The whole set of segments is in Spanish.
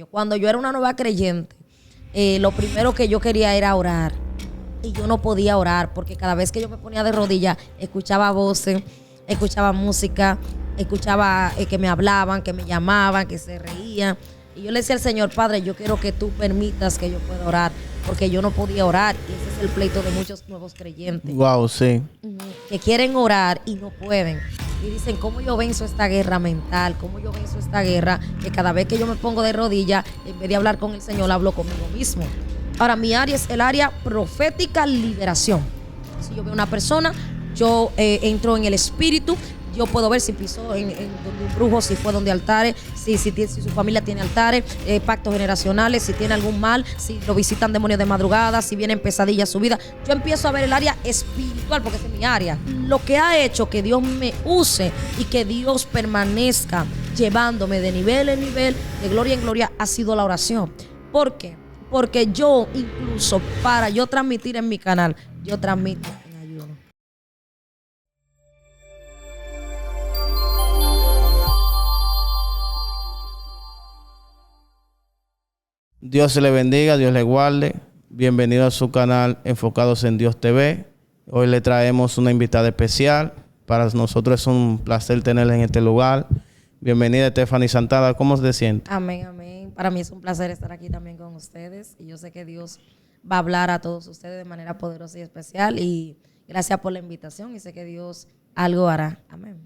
Cuando yo era una nueva creyente, lo primero que yo quería era orar. Y yo no podía orar porque cada vez que yo me ponía de rodillas, escuchaba voces, escuchaba música, escuchaba que me hablaban, que me llamaban, que se reían. Y yo le decía al Señor, Padre, yo quiero que tú permitas que yo pueda orar, porque yo no podía orar. Y ese es el pleito de muchos nuevos creyentes. Wow, sí. Que quieren orar y no pueden. Y dicen, ¿cómo yo venzo esta guerra mental? ¿Cómo yo venzo esta guerra? Que cada vez que yo me pongo de rodillas, en vez de hablar con el Señor, hablo conmigo mismo. Ahora, mi área es el área profética liberación. Si yo veo una persona, yo entro en el espíritu. Yo puedo ver si pisó en donde un brujo, si fue donde altares, si su familia tiene altares, pactos generacionales, si tiene algún mal, si lo visitan demonios de madrugada, si vienen pesadillas a su vida. Yo empiezo a ver el área espiritual porque esa es mi área. Lo que ha hecho que Dios me use y que Dios permanezca llevándome de nivel en nivel, de gloria en gloria, ha sido la oración. ¿Por qué? Porque yo, incluso para yo transmitir en mi canal, yo transmito en ayuno. Dios le bendiga, Dios le guarde. Bienvenido a su canal Enfocados en Dios TV. Hoy le traemos una invitada especial. Para nosotros es un placer tenerla en este lugar. Bienvenida, Stephanie Santana. ¿Cómo se siente? Amén, amén. Para mí es un placer estar aquí también con ustedes. Y yo sé que Dios va a hablar a todos ustedes de manera poderosa y especial. Y gracias por la invitación. Y sé que Dios algo hará. Amén.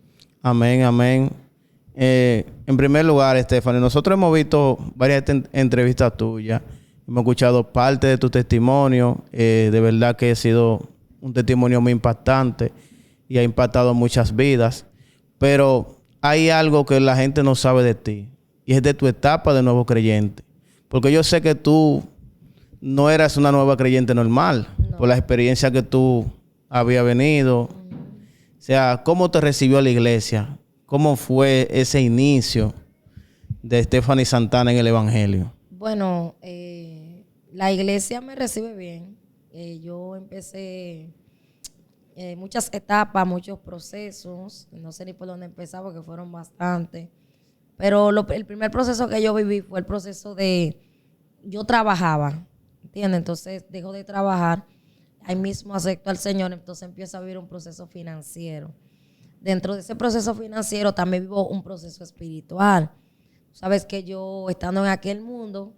Amén, amén. En primer lugar, Stephanie, nosotros hemos visto varias entrevistas tuyas. Hemos escuchado parte de tu testimonio. De verdad que ha sido un testimonio muy impactante y ha impactado muchas vidas. Pero hay algo que la gente no sabe de ti y es de tu etapa de nuevo creyente. Porque yo sé que tú no eras una nueva creyente normal, no, por la experiencia que tú habías venido. O sea, ¿cómo te recibió la iglesia? ¿Cómo fue ese inicio de Stephanie Santana en el Evangelio? Bueno, la iglesia me recibe bien. Yo empecé muchas etapas, muchos procesos. No sé ni por dónde empezar porque fueron bastantes. Pero el primer proceso que yo viví fue el proceso de... Yo trabajaba, ¿entiendes? Entonces dejo de trabajar. Ahí mismo acepto al Señor. Entonces empiezo a vivir un proceso financiero. Dentro de ese proceso financiero también vivo un proceso espiritual. Sabes que yo, estando en aquel mundo,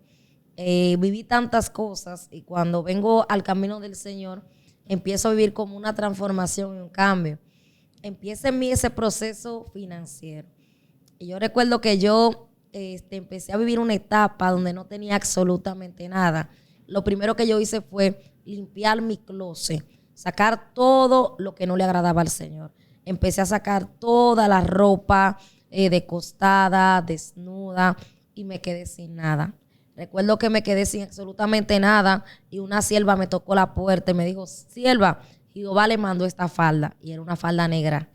viví tantas cosas y cuando vengo al camino del Señor, empiezo a vivir como una transformación y un cambio. Empieza en mí ese proceso financiero. Y yo recuerdo que yo empecé a vivir una etapa donde no tenía absolutamente nada. Lo primero que yo hice fue limpiar mi closet, sacar todo lo que no le agradaba al Señor. Empecé a sacar toda la ropa decostada, desnuda, y me quedé sin nada. Recuerdo que me quedé sin absolutamente nada y una sierva me tocó la puerta y me dijo, sierva, Jehová le mandó esta falda, y era una falda negra.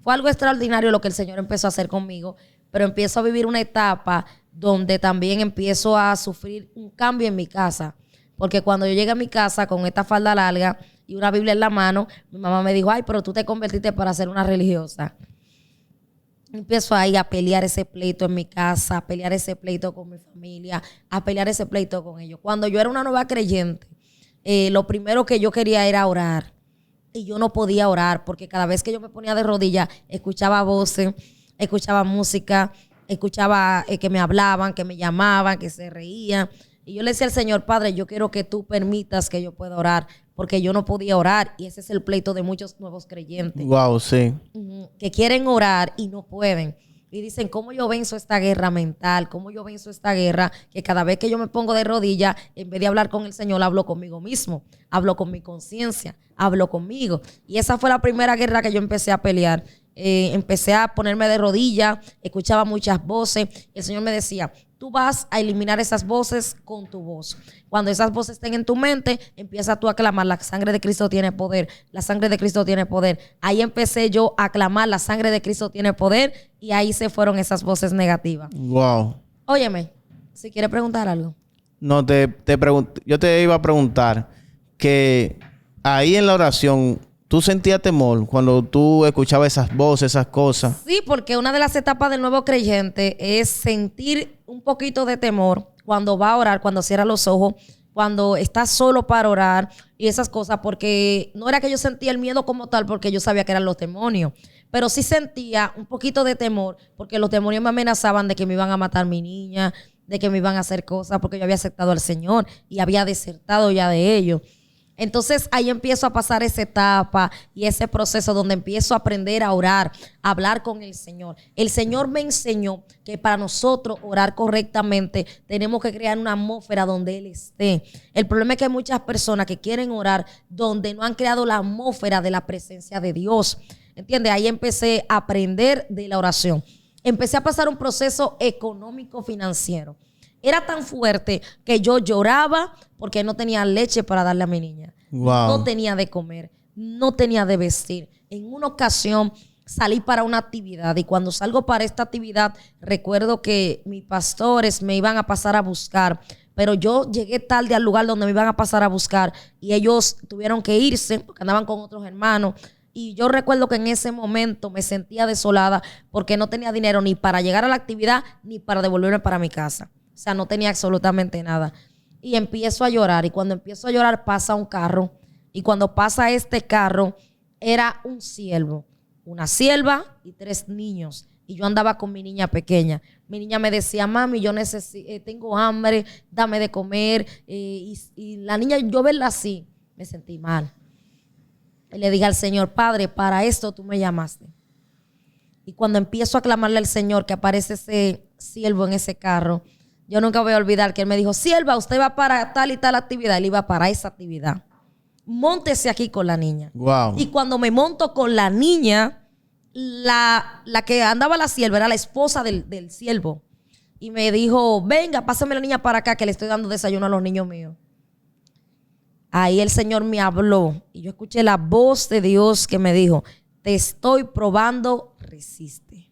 Fue algo extraordinario lo que el Señor empezó a hacer conmigo, pero empiezo a vivir una etapa donde también empiezo a sufrir un cambio en mi casa, porque cuando yo llegué a mi casa con esta falda larga y una Biblia en la mano, mi mamá me dijo, ay, pero tú te convertiste para ser una religiosa. Empiezo ahí a pelear ese pleito en mi casa, a pelear ese pleito con mi familia, a pelear ese pleito con ellos. Cuando yo era una nueva creyente, lo primero que yo quería era orar. Y yo no podía orar porque cada vez que yo me ponía de rodillas, escuchaba voces, escuchaba música, escuchaba que me hablaban, que me llamaban, que se reían. Y yo le decía al Señor, Padre, yo quiero que tú permitas que yo pueda orar, porque yo no podía orar. Y ese es el pleito de muchos nuevos creyentes. Wow, sí. Que quieren orar y no pueden. Y dicen, ¿cómo yo venzo esta guerra mental? ¿Cómo yo venzo esta guerra? Que cada vez que yo me pongo de rodillas, en vez de hablar con el Señor, hablo conmigo mismo. Hablo con mi conciencia. Hablo conmigo. Y esa fue la primera guerra que yo empecé a pelear. Empecé a ponerme de rodillas, escuchaba muchas voces. El Señor me decía, tú vas a eliminar esas voces con tu voz. Cuando esas voces estén en tu mente, empieza tú a clamar, la sangre de Cristo tiene poder, la sangre de Cristo tiene poder. Ahí empecé yo a clamar, la sangre de Cristo tiene poder, y ahí se fueron esas voces negativas. Wow. Óyeme, si quieres preguntar algo. No, yo te iba a preguntar que ahí en la oración, ¿tú sentías temor cuando tú escuchabas esas voces, esas cosas? Sí, porque una de las etapas del nuevo creyente es sentir un poquito de temor cuando va a orar, cuando cierra los ojos, cuando está solo para orar y esas cosas, porque no era que yo sentía el miedo como tal, porque yo sabía que eran los demonios, pero sí sentía un poquito de temor, porque los demonios me amenazaban de que me iban a matar mi niña, de que me iban a hacer cosas, porque yo había aceptado al Señor y había desertado ya de ellos. Entonces ahí empiezo a pasar esa etapa y ese proceso donde empiezo a aprender a orar, a hablar con el Señor. El Señor me enseñó que para nosotros orar correctamente tenemos que crear una atmósfera donde Él esté. El problema es que hay muchas personas que quieren orar donde no han creado la atmósfera de la presencia de Dios. ¿Entiendes? Ahí empecé a aprender de la oración. Empecé a pasar un proceso económico financiero. Era tan fuerte que yo lloraba porque no tenía leche para darle a mi niña. Wow. No tenía de comer, no tenía de vestir. En una ocasión salí para una actividad y cuando salgo para esta actividad recuerdo que mis pastores me iban a pasar a buscar, pero yo llegué tarde al lugar donde me iban a pasar a buscar y ellos tuvieron que irse porque andaban con otros hermanos. Y yo recuerdo que en ese momento me sentía desolada porque no tenía dinero ni para llegar a la actividad ni para devolverme para mi casa. O sea, no tenía absolutamente nada. Y empiezo a llorar. Y cuando empiezo a llorar pasa un carro. Y cuando pasa este carro era un siervo, una sierva y 3 niños. Y yo andaba con mi niña pequeña. Mi niña me decía, mami, yo tengo hambre, dame de comer. Y la niña, yo verla así, me sentí mal. Y le dije al Señor, Padre, para esto tú me llamaste. Y cuando empiezo a clamarle al Señor que aparece ese siervo en ese carro, yo nunca voy a olvidar que él me dijo, sierva, usted va para tal y tal actividad. Él iba para esa actividad. Móntese aquí con la niña. Wow. Y cuando me monto con la niña, la que andaba la sierva era la esposa del siervo. Y me dijo, venga, pásame la niña para acá que le estoy dando desayuno a los niños míos. Ahí el Señor me habló y yo escuché la voz de Dios que me dijo, te estoy probando, resiste.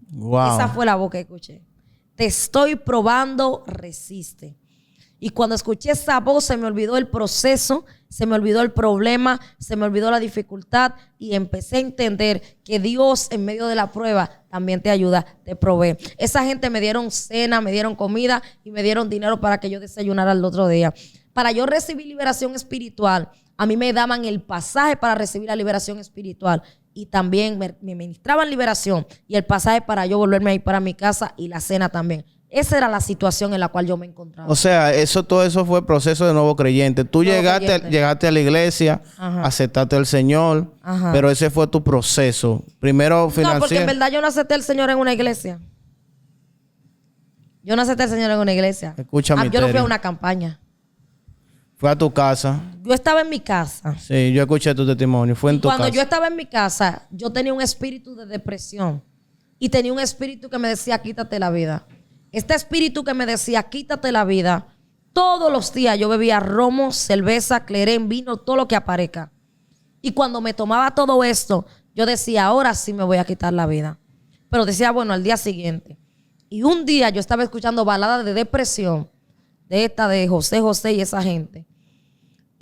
Wow. Esa fue la voz que escuché. Te estoy probando, resiste. Y cuando escuché esa voz se me olvidó el proceso, se me olvidó el problema, se me olvidó la dificultad y empecé a entender que Dios en medio de la prueba también te ayuda, te provee. Esa gente me dieron cena, me dieron comida y me dieron dinero para que yo desayunara el otro día. Para yo recibir liberación espiritual, a mí me daban el pasaje para recibir la liberación espiritual y también me ministraban liberación y el pasaje para yo volverme a ir para mi casa y la cena también. Esa era la situación en la cual yo me encontraba. O sea, todo eso fue el proceso de nuevo creyente. Tú llegaste a la iglesia, Ajá. aceptaste al Señor, Ajá. pero ese fue tu proceso. Primero financiero. No, porque en verdad yo no acepté al Señor en una iglesia. Yo no acepté al Señor en una iglesia. Escucha, yo no fui a una campaña. Fue a tu casa. Yo estaba en mi casa. Sí, yo escuché tu testimonio. Fue en tu casa. Cuando yo estaba en mi casa, yo tenía un espíritu de depresión. Y tenía un espíritu que me decía, quítate la vida. Este espíritu que me decía, quítate la vida. Todos los días yo bebía romo, cerveza, clerén, vino, todo lo que aparezca. Y cuando me tomaba todo esto, yo decía, ahora sí me voy a quitar la vida. Pero decía, bueno, al día siguiente. Y un día yo estaba escuchando baladas de depresión, de José José y esa gente.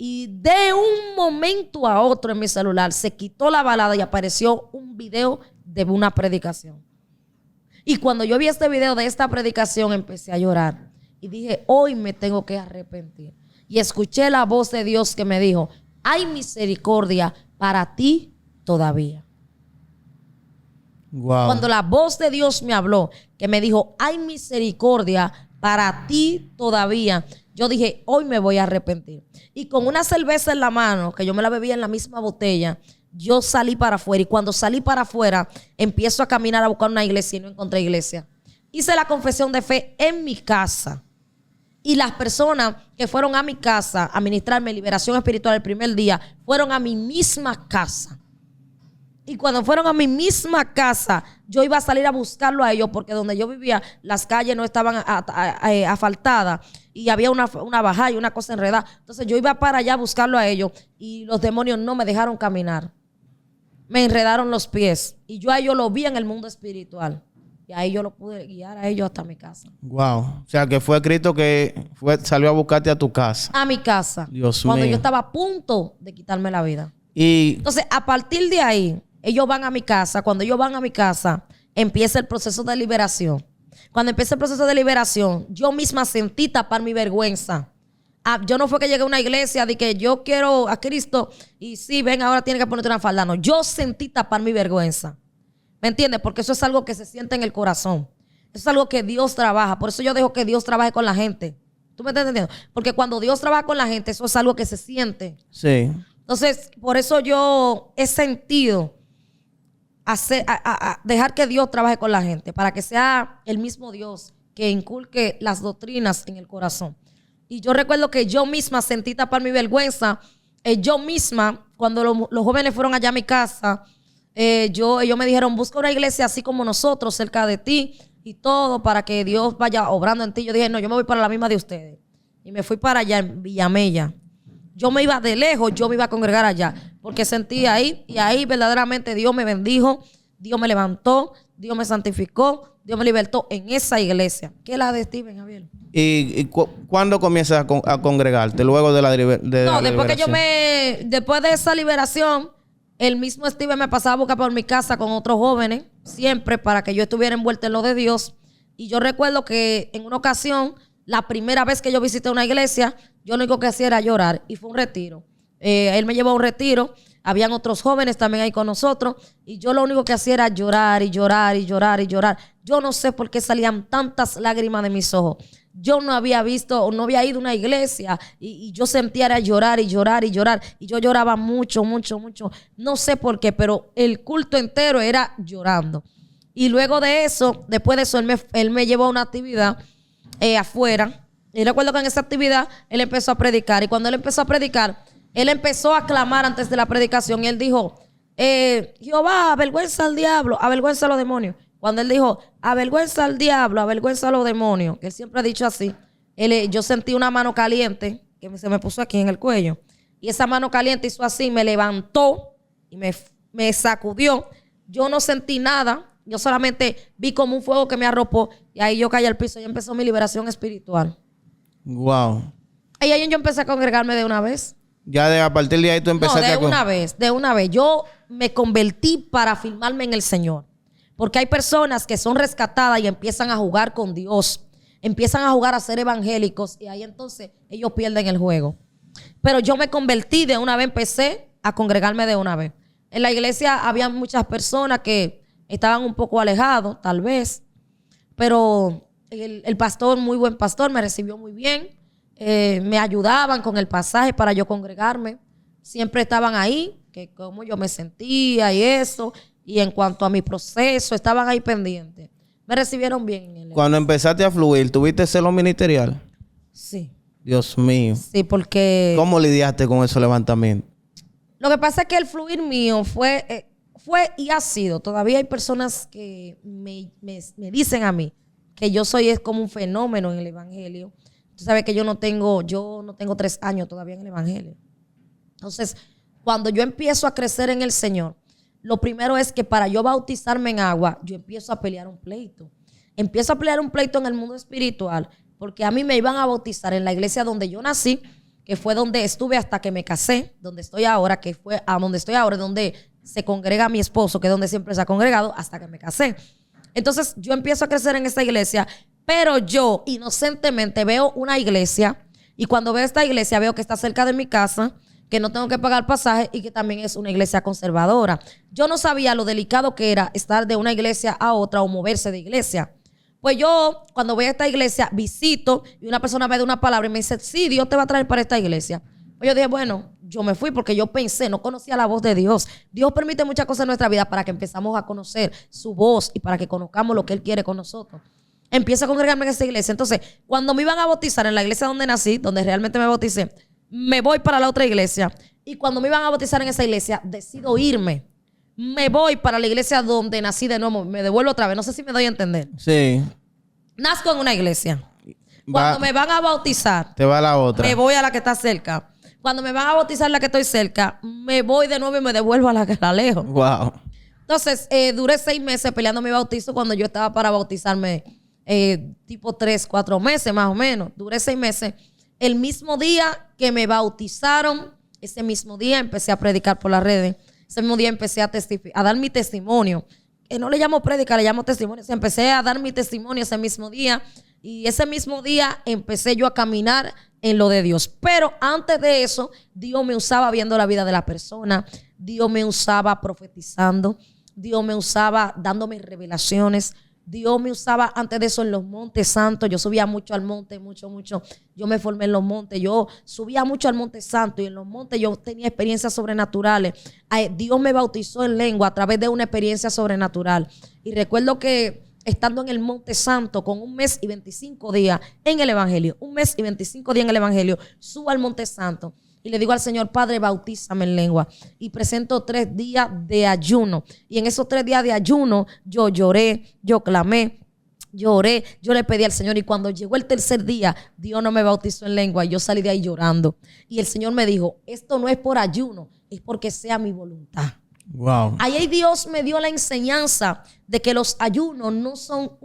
Y de un momento a otro en mi celular se quitó la balada y apareció un video de una predicación. Y cuando yo vi este video de esta predicación empecé a llorar. Y dije, hoy me tengo que arrepentir. Y escuché la voz de Dios que me dijo, hay misericordia para ti todavía. Wow. Cuando la voz de Dios me habló, que me dijo, hay misericordia para ti todavía, yo dije, hoy me voy a arrepentir. Y con una cerveza en la mano, que yo me la bebía en la misma botella, yo salí para afuera. Y cuando salí para afuera, empiezo a caminar a buscar una iglesia y no encontré iglesia. Hice la confesión de fe en mi casa. Y las personas que fueron a mi casa a ministrarme liberación espiritual el primer día, fueron a mi misma casa. Y cuando fueron a mi misma casa, yo iba a salir a buscarlo a ellos porque donde yo vivía, las calles no estaban asfaltadas y había una bajada y una cosa enredada. Entonces yo iba para allá a buscarlo a ellos y los demonios no me dejaron caminar. Me enredaron los pies y yo a ellos lo vi en el mundo espiritual. Y ahí yo lo pude guiar a ellos hasta mi casa. Wow. O sea, que fue Cristo que salió a buscarte a tu casa. A mi casa. Dios Cuando mío. yo estaba a punto de quitarme la vida. Y Entonces, a partir de ahí, ellos van a mi casa. Cuando ellos van a mi casa, empieza el proceso de liberación. Cuando empieza el proceso de liberación, yo misma sentí tapar mi vergüenza. Yo no fue que llegué a una iglesia de que yo quiero a Cristo y sí, ven, ahora tiene que ponerte una falda. No, yo sentí tapar mi vergüenza. ¿Me entiendes? Porque eso es algo que se siente en el corazón. Eso es algo que Dios trabaja. Por eso yo dejo que Dios trabaje con la gente. ¿Tú me estás entendiendo? Porque cuando Dios trabaja con la gente, eso es algo que se siente. sí. Entonces, por eso yo he sentido dejar que Dios trabaje con la gente, para que sea el mismo Dios que inculque las doctrinas en el corazón. Y yo recuerdo que yo misma sentí tapar mi vergüenza. Yo misma, cuando los jóvenes fueron allá a mi casa, ellos me dijeron, busca una iglesia así como nosotros, cerca de ti y todo, para que Dios vaya obrando en ti. Yo dije, no, yo me voy para la misma de ustedes. Y me fui para allá en Villamella. Yo me iba de lejos, yo me iba a congregar allá, porque sentí ahí, y ahí verdaderamente Dios me bendijo, Dios me levantó, Dios me santificó, Dios me libertó en esa iglesia. ¿Qué es la de Steven, Javier? ¿Y cuándo comienzas a congregarte? Luego de la No, después que liberación. después de esa liberación, el mismo Steven me pasaba a buscar por mi casa con otros jóvenes, siempre para que yo estuviera envuelta en lo de Dios. Y yo recuerdo que en una ocasión, la primera vez que yo visité una iglesia, yo lo único que hacía era llorar, y fue un retiro. Él me llevó a un retiro, habían otros jóvenes también ahí con nosotros, y yo lo único que hacía era llorar y llorar y llorar y llorar. Yo no sé por qué salían tantas lágrimas de mis ojos. Yo no había visto o no había ido a una iglesia y yo sentía era llorar y llorar y llorar, y yo lloraba mucho, mucho, mucho. No sé por qué, pero el culto entero era llorando. Y luego de eso, después de eso, él me llevó a una actividad afuera. Y recuerdo que en esa actividad él empezó a predicar. Y cuando él empezó a predicar, él empezó a clamar antes de la predicación. Y él dijo, Jehová, avergüenza al diablo, avergüenza a los demonios. Cuando él dijo, avergüenza al diablo, avergüenza a los demonios, que él siempre ha dicho así, yo sentí una mano caliente que se me puso aquí en el cuello. Y esa mano caliente hizo así, me levantó y me sacudió. Yo no sentí nada. Yo solamente vi como un fuego que me arropó, y ahí yo caí al piso y empezó mi liberación espiritual. Wow. Y ahí yo empecé a congregarme de una vez. Ya a partir de ahí tú empezaste No, de una vez. Yo me convertí para firmarme en el Señor. Porque hay personas que son rescatadas y empiezan a jugar con Dios. Empiezan a jugar a ser evangélicos, y ahí entonces ellos pierden el juego. Pero yo me convertí de una vez, empecé a congregarme de una vez. En la iglesia había muchas personas que estaban un poco alejados, tal vez. Pero el pastor, muy buen pastor, me recibió muy bien. Me ayudaban con el pasaje para yo congregarme. Siempre estaban ahí, que cómo yo me sentía y eso. Y en cuanto a mi proceso, estaban ahí pendientes. Me recibieron bien. Cuando empezaste a fluir, ¿tuviste celo ministerial? Sí. Dios mío. Sí, porque ¿Cómo lidiaste con esos levantamientos? lo que pasa es que el fluir mío fue y ha sido. Todavía hay personas que me dicen a mí que yo soy como un fenómeno en el evangelio. Tú sabes que yo no tengo 3 años todavía en el evangelio. Entonces, cuando yo empiezo a crecer en el Señor, lo primero es que para yo bautizarme en agua, yo empiezo a pelear un pleito. Empiezo a pelear un pleito en el mundo espiritual, porque a mí me iban a bautizar en la iglesia donde yo nací, que fue donde estuve hasta que me casé, donde estoy ahora, que fue a donde estoy ahora, donde se congrega mi esposo, que es donde siempre se ha congregado, hasta que me casé. Entonces, yo empiezo a crecer en esta iglesia, pero yo inocentemente veo una iglesia, y cuando veo esta iglesia veo que está cerca de mi casa, que no tengo que pagar pasaje y que también es una iglesia conservadora. Yo no sabía lo delicado que era estar de una iglesia a otra o moverse de iglesia. Pues yo, cuando voy a esta iglesia, visito y una persona me da una palabra y me dice, sí, Dios te va a traer para esta iglesia. Pues yo dije, bueno, yo me fui porque yo pensé, no conocía la voz de Dios. Dios permite muchas cosas en nuestra vida para que empezamos a conocer su voz y para que conozcamos lo que Él quiere con nosotros. Empiezo a congregarme en esta iglesia. Entonces, cuando me iban a bautizar en la iglesia donde nací, donde realmente me bauticé, me voy para la otra iglesia. Y cuando me iban a bautizar en esa iglesia, decido irme. Me voy para la iglesia donde nací de nuevo. Me devuelvo otra vez. No sé si me doy a entender. Sí. Nazco en una iglesia. Cuando me van a bautizar, te va a la otra. Me voy a la que está cerca. Cuando me van a bautizar la que estoy cerca, me voy de nuevo y me devuelvo a la que está lejos. Wow. Entonces, duré 6 meses peleando mi bautizo cuando yo estaba para bautizarme tipo 3, 4 meses más o menos. Duré 6 meses. El mismo día que me bautizaron, Ese mismo día empecé a predicar por las redes. Ese mismo día empecé a dar mi testimonio. No le llamo prédica, le llamo testimonio. Empecé a dar mi testimonio ese mismo día. Y ese mismo día empecé yo a caminar en lo de Dios. Pero antes de eso, Dios me usaba viendo la vida de la persona. Dios me usaba profetizando. Dios me usaba dándome revelaciones. Dios me usaba antes de eso en los montes santos. Yo subía mucho al monte, mucho. Yo me formé en los montes. Yo subía mucho al monte santo y en los montes yo tenía experiencias sobrenaturales. Dios me bautizó en lengua a través de una experiencia sobrenatural. Y recuerdo que estando en el Monte Santo con 1 mes y 25 días en el Evangelio, 1 mes y 25 días en el Evangelio, subo al Monte Santo y le digo al Señor, Padre, bautízame en lengua. Y presento 3 días de ayuno. Y en esos 3 días de ayuno, yo lloré, yo clamé, lloré, yo le pedí al Señor. Y cuando llegó el 3er día, Dios no me bautizó en lengua. Y yo salí de ahí llorando. Y el Señor me dijo, esto no es por ayuno, es porque sea mi voluntad. Wow. Ahí Dios me dio la enseñanza de que los ayunos no son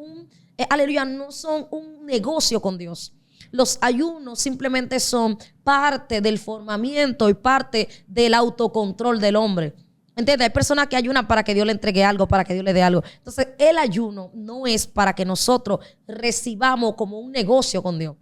no son un negocio con Dios. Los ayunos simplemente son parte del formamiento y parte del autocontrol del hombre. ¿Entiendes? Hay personas que ayunan para que Dios le entregue algo, para que Dios le dé algo. Entonces, el ayuno no es para que nosotros recibamos como un negocio con Dios.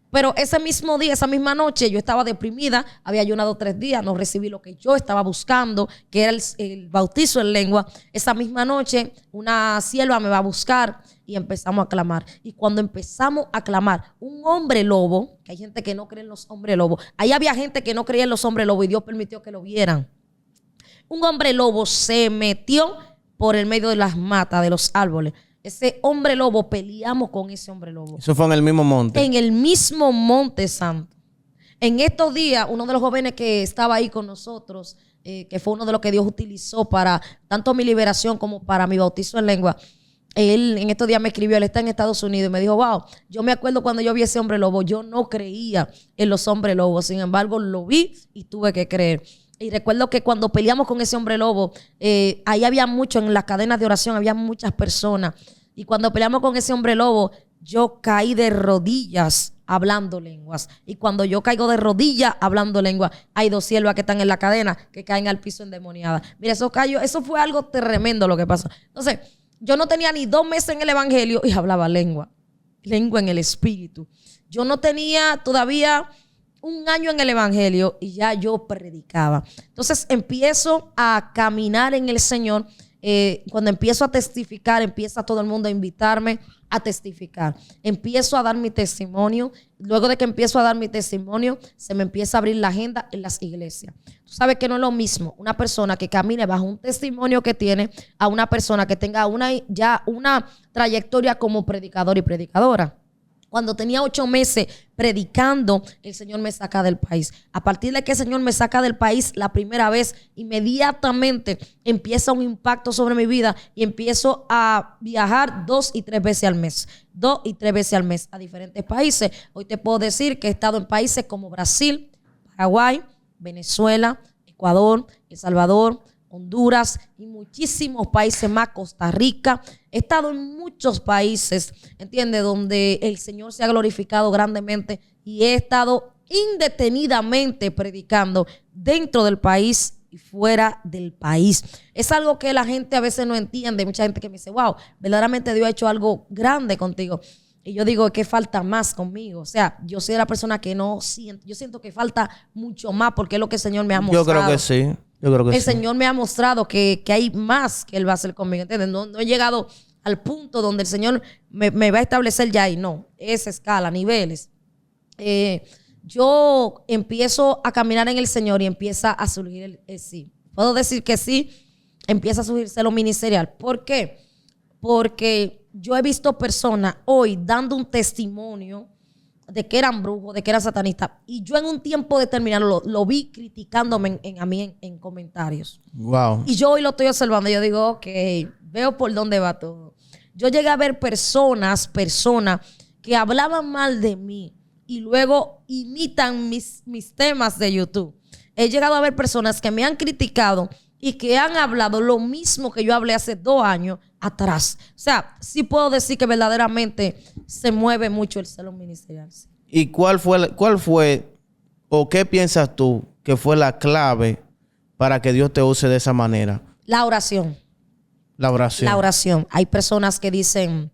Pero ese mismo día, esa misma noche, yo estaba deprimida, había ayunado 3 días, no recibí lo que yo estaba buscando, que era el bautizo en lengua. Esa misma noche, una sierva me va a buscar y empezamos a clamar. Y cuando empezamos a clamar, un hombre lobo, que hay gente que no cree en los hombres lobos, ahí había gente que no creía en los hombres lobos y Dios permitió que lo vieran. Un hombre lobo se metió por el medio de las matas, de los árboles. Ese hombre lobo, peleamos con ese hombre lobo. Eso fue en el mismo monte. En el mismo Monte Santo. En estos días, uno de los jóvenes que estaba ahí con nosotros, que fue uno de los que Dios utilizó para tanto mi liberación como para mi bautizo en lengua, él en estos días me escribió, él está en Estados Unidos y me dijo, wow, yo me acuerdo cuando yo vi ese hombre lobo, yo no creía en los hombres lobos, sin embargo lo vi y tuve que creer. Y recuerdo que cuando peleamos con ese hombre lobo, ahí había mucho, en las cadenas de oración había muchas personas. Y cuando peleamos con ese hombre lobo, yo caí de rodillas hablando lenguas. Y cuando yo caigo de rodillas hablando lenguas, hay 2 siervas que están en la cadena que caen al piso endemoniadas. Mira, eso fue algo tremendo lo que pasó. Entonces, yo no tenía ni 2 meses en el Evangelio y hablaba lengua en el Espíritu. Yo no tenía todavía 1 año en el Evangelio y ya yo predicaba. Entonces empiezo a caminar en el Señor. Cuando empiezo a testificar, empieza todo el mundo a invitarme a testificar. Empiezo a dar mi testimonio. Luego de que empiezo a dar mi testimonio, se me empieza a abrir la agenda en las iglesias. Tú sabes que no es lo mismo una persona que camine bajo un testimonio que tiene a una persona que tenga ya una trayectoria como predicador y predicadora. Cuando tenía 8 meses predicando, el Señor me saca del país. A partir de que el Señor me saca del país la primera vez, inmediatamente empieza un impacto sobre mi vida y empiezo a viajar 2 y 3 veces al mes. 2 y 3 veces al mes a diferentes países. Hoy te puedo decir que he estado en países como Brasil, Paraguay, Venezuela, Ecuador, El Salvador, Honduras y muchísimos países más, Costa Rica. He estado en muchos países, ¿entiendes? Donde el Señor se ha glorificado grandemente y he estado indetenidamente predicando dentro del país y fuera del país. Es algo que la gente a veces no entiende. Mucha gente que me dice, wow, verdaderamente Dios ha hecho algo grande contigo. Y yo digo que falta más conmigo. O sea, yo soy la persona que no siento. Yo siento que falta mucho más porque es lo que el Señor me ha mostrado. Yo creo que sí. El Señor me ha mostrado que hay más que Él va a hacer conmigo. ¿Entiendes? No he llegado al punto donde el Señor me va a establecer ya ahí. No, es escala, niveles. Yo empiezo a caminar en el Señor y empieza a surgir el sí. Puedo decir que sí, empieza a surgirse lo ministerial. ¿Por qué? Porque yo he visto personas hoy dando un testimonio de que eran brujos, de que eran satanistas. Y yo en un tiempo determinado lo vi criticándome a mí en comentarios. Wow. Y yo hoy lo estoy observando. Yo digo, ok, veo por dónde va todo. Yo llegué a ver personas que hablaban mal de mí y luego imitan mis temas de YouTube. He llegado a ver personas que me han criticado y que han hablado lo mismo que yo hablé hace 2 años atrás. O sea, sí puedo decir que verdaderamente se mueve mucho el celo ministerial. ¿Y cuál fue o qué piensas tú que fue la clave para que Dios te use de esa manera? La oración. La oración. La oración. Hay personas que dicen,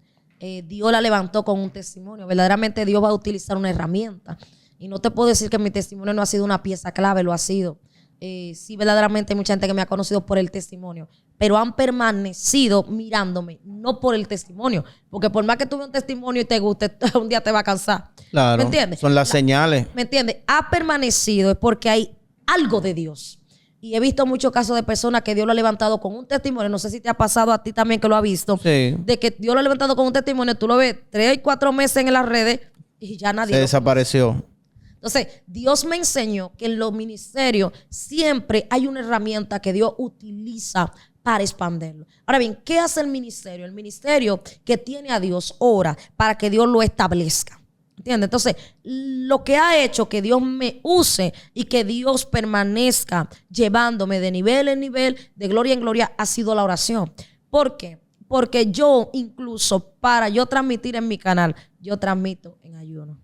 Dios la levantó con un testimonio. Verdaderamente Dios va a utilizar una herramienta. Y no te puedo decir que mi testimonio no ha sido una pieza clave, lo ha sido. Sí, verdaderamente hay mucha gente que me ha conocido por el testimonio, pero han permanecido mirándome, no por el testimonio. Porque por más que tuve un testimonio y te guste, un día te va a cansar. Claro. ¿Me entiendes? Son las señales. ¿Me entiendes? Ha permanecido es porque hay algo de Dios. Y he visto muchos casos de personas que Dios lo ha levantado con un testimonio. No sé si te ha pasado a ti también que lo has visto. Sí. De que Dios lo ha levantado con un testimonio. Tú lo ves 3 y 4 meses en las redes y ya nadie Se lo desapareció. conoce. Entonces, Dios me enseñó que en los ministerios siempre hay una herramienta que Dios utiliza para expandirlo. Ahora bien, ¿qué hace el ministerio? El ministerio que tiene a Dios ora para que Dios lo establezca. ¿Entiendes? Entonces, lo que ha hecho que Dios me use y que Dios permanezca llevándome de nivel en nivel, de gloria en gloria, ha sido la oración. ¿Por qué? Porque yo, incluso para yo transmitir en mi canal, yo transmito en ayuno.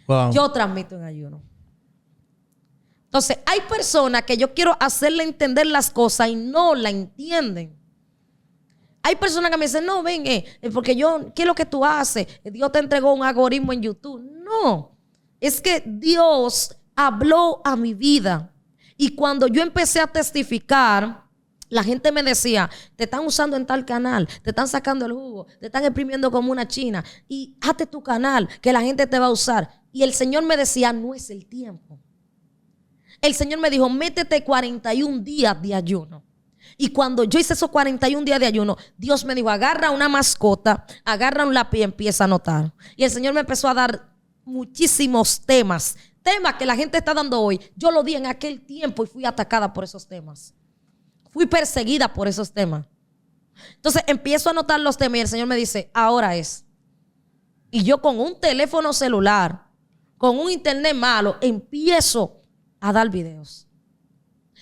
Wow. Yo transmito en ayuno. Entonces, hay personas que yo quiero hacerle entender las cosas y no la entienden. Hay personas que me dicen, no, ven, porque ¿qué es lo que tú haces? Dios te entregó un algoritmo en YouTube. No, es que Dios habló a mi vida. Y cuando yo empecé a testificar, la gente me decía, te están usando en tal canal, te están sacando el jugo, te están exprimiendo como una china. Y hazte tu canal, que la gente te va a usar. Y el Señor me decía, no es el tiempo. El Señor me dijo, métete 41 días de ayuno. Y cuando yo hice esos 41 días de ayuno, Dios me dijo, agarra una mascota, agarra un lápiz y empieza a anotar. Y el Señor me empezó a dar muchísimos temas que la gente está dando hoy. Yo lo di en aquel tiempo y fui atacada por esos temas. Fui perseguida por esos temas. Entonces empiezo a anotar los temas y el Señor me dice, ahora es. Y yo con un teléfono celular, con un internet malo, empiezo a dar videos.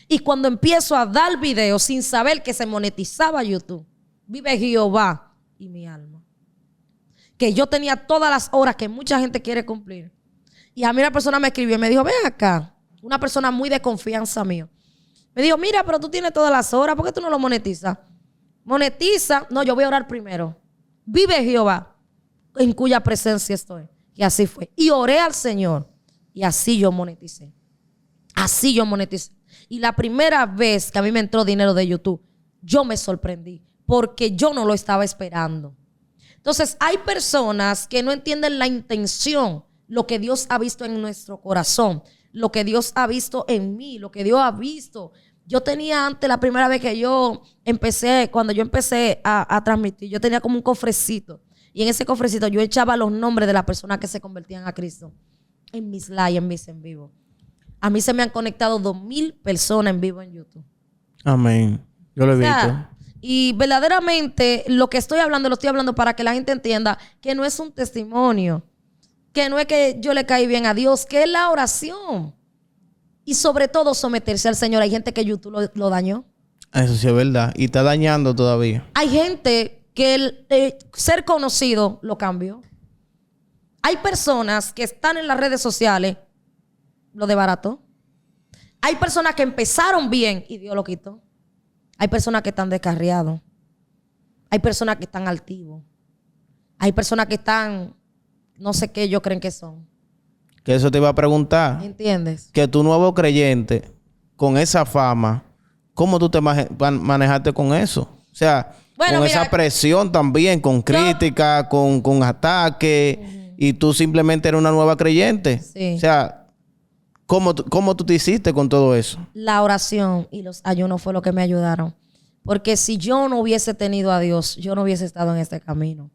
Y cuando empiezo a dar videos sin saber que se monetizaba YouTube, vive Jehová y mi alma. Que yo tenía todas las horas que mucha gente quiere cumplir. Y a mí una persona me escribió y me dijo, ven acá, una persona muy de confianza mío. Me dijo, mira, pero tú tienes todas las horas, ¿por qué tú no lo monetizas? Monetiza, no, yo voy a orar primero. Vive Jehová, en cuya presencia estoy. Y así fue. Y oré al Señor y así yo moneticé. Así yo moneticé. Y la primera vez que a mí me entró dinero de YouTube, yo me sorprendí porque yo no lo estaba esperando. Entonces, hay personas que no entienden la intención, lo que Dios ha visto en nuestro corazón, lo que Dios ha visto en mí, lo que Dios ha visto. Yo tenía antes, la primera vez que yo empecé, cuando yo empecé a transmitir, yo tenía como un cofrecito. Y en ese cofrecito yo echaba los nombres de las personas que se convertían a Cristo en mis lives, en mis en vivo. A mí se me han conectado 2,000 personas en vivo en YouTube. Amén. Yo lo he visto. Y verdaderamente lo que estoy hablando, lo estoy hablando para que la gente entienda que no es un testimonio, que no es que yo le caí bien a Dios, que es la oración. Y sobre todo someterse al Señor. Hay gente que YouTube lo dañó. Eso sí es verdad. Y está dañando todavía. Hay gente que el ser conocido lo cambió. Hay personas que están en las redes sociales, lo desbarató. Hay personas que empezaron bien y Dios lo quitó. Hay personas que están descarriados. Hay personas que están altivos. Hay personas que están, no sé qué ellos creen que son. Que eso te iba a preguntar. ¿Entiendes? Que tu nuevo creyente, con esa fama, ¿cómo tú te manejaste con eso? O sea, bueno, con mira, esa presión también, con crítica, con ataque, y tú simplemente eres una nueva creyente. Sí. O sea, ¿cómo tú te hiciste con todo eso? La oración y los ayunos fue lo que me ayudaron. Porque si yo no hubiese tenido a Dios, yo no hubiese estado en este camino.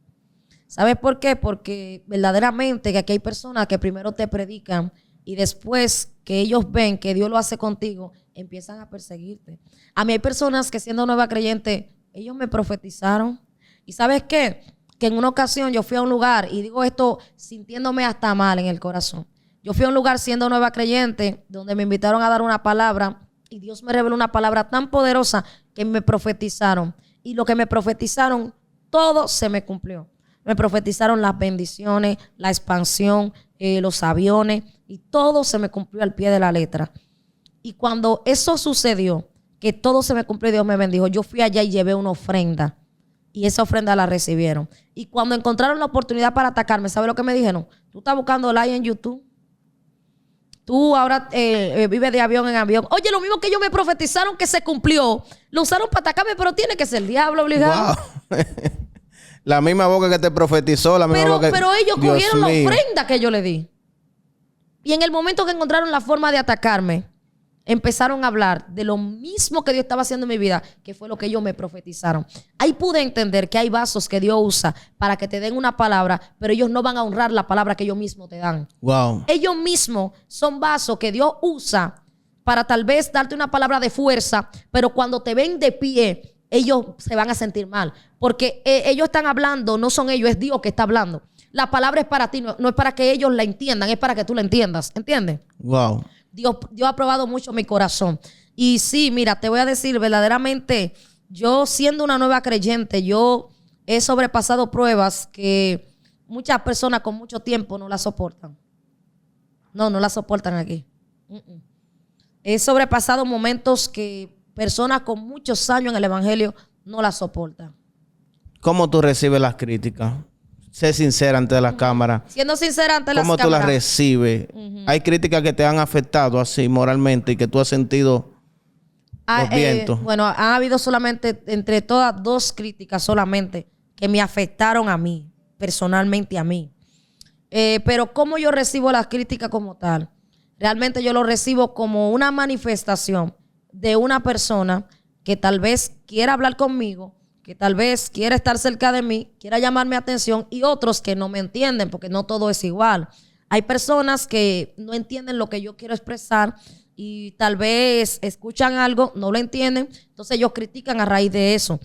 ¿Sabes por qué? Porque verdaderamente que aquí hay personas que primero te predican y después que ellos ven que Dios lo hace contigo, empiezan a perseguirte. A mí hay personas que siendo nueva creyente, ellos me profetizaron. ¿Y sabes qué? Que en una ocasión yo fui a un lugar, y digo esto sintiéndome hasta mal en el corazón. Yo fui a un lugar siendo nueva creyente, donde me invitaron a dar una palabra, y Dios me reveló una palabra tan poderosa que me profetizaron. Y lo que me profetizaron, todo se me cumplió. Me profetizaron las bendiciones, la expansión, los aviones Y todo se me cumplió al pie de la letra. Y cuando eso sucedió, que todo se me cumplió y Dios me bendijo, yo fui allá y llevé una ofrenda. Y esa ofrenda la recibieron. Y cuando encontraron la oportunidad para atacarme, ¿sabe lo que me dijeron? Tú estás buscando like en YouTube. Tú ahora vives de avión en avión. Oye, lo mismo que ellos me profetizaron que se cumplió. Lo usaron para atacarme, pero tiene que ser el diablo obligado. Wow. La misma boca que te profetizó, la misma boca. Pero ellos Dios cogieron la mío. ofrenda que yo le di. Y en el momento que encontraron la forma de atacarme, empezaron a hablar de lo mismo que Dios estaba haciendo en mi vida, que fue lo que ellos me profetizaron. Ahí pude entender que hay vasos que Dios usa para que te den una palabra, pero ellos no van a honrar la palabra que ellos mismos te dan. Wow. Ellos mismos son vasos que Dios usa para tal vez darte una palabra de fuerza, pero cuando te ven de pie, ellos se van a sentir mal. Porque ellos están hablando, no son ellos, es Dios que está hablando. La palabra es para ti, no es para que ellos la entiendan, es para que tú la entiendas. ¿Entiendes? Wow. Dios ha probado mucho mi corazón. Y sí, mira, te voy a decir, verdaderamente, yo siendo una nueva creyente, yo he sobrepasado pruebas que muchas personas con mucho tiempo no las soportan. No las soportan aquí. He sobrepasado momentos que personas con muchos años en el evangelio no las soportan. ¿Cómo tú recibes las críticas? Sé sincera ante la cámara. Siendo sincera ante las cámaras. ¿Cómo tú las recibes? Hay críticas que te han afectado así moralmente y que tú has sentido los vientos. Bueno, ha habido solamente, entre todas, 2 críticas solamente que me afectaron a mí, personalmente a mí. Pero ¿cómo yo recibo las críticas como tal? Realmente yo lo recibo como una manifestación de una persona que tal vez quiera hablar conmigo, que tal vez quiera estar cerca de mí, quiera llamar mi atención, y otros que no me entienden, porque no todo es igual. Hay personas que no entienden lo que yo quiero expresar y tal vez escuchan algo, no lo entienden, entonces ellos critican a raíz de eso.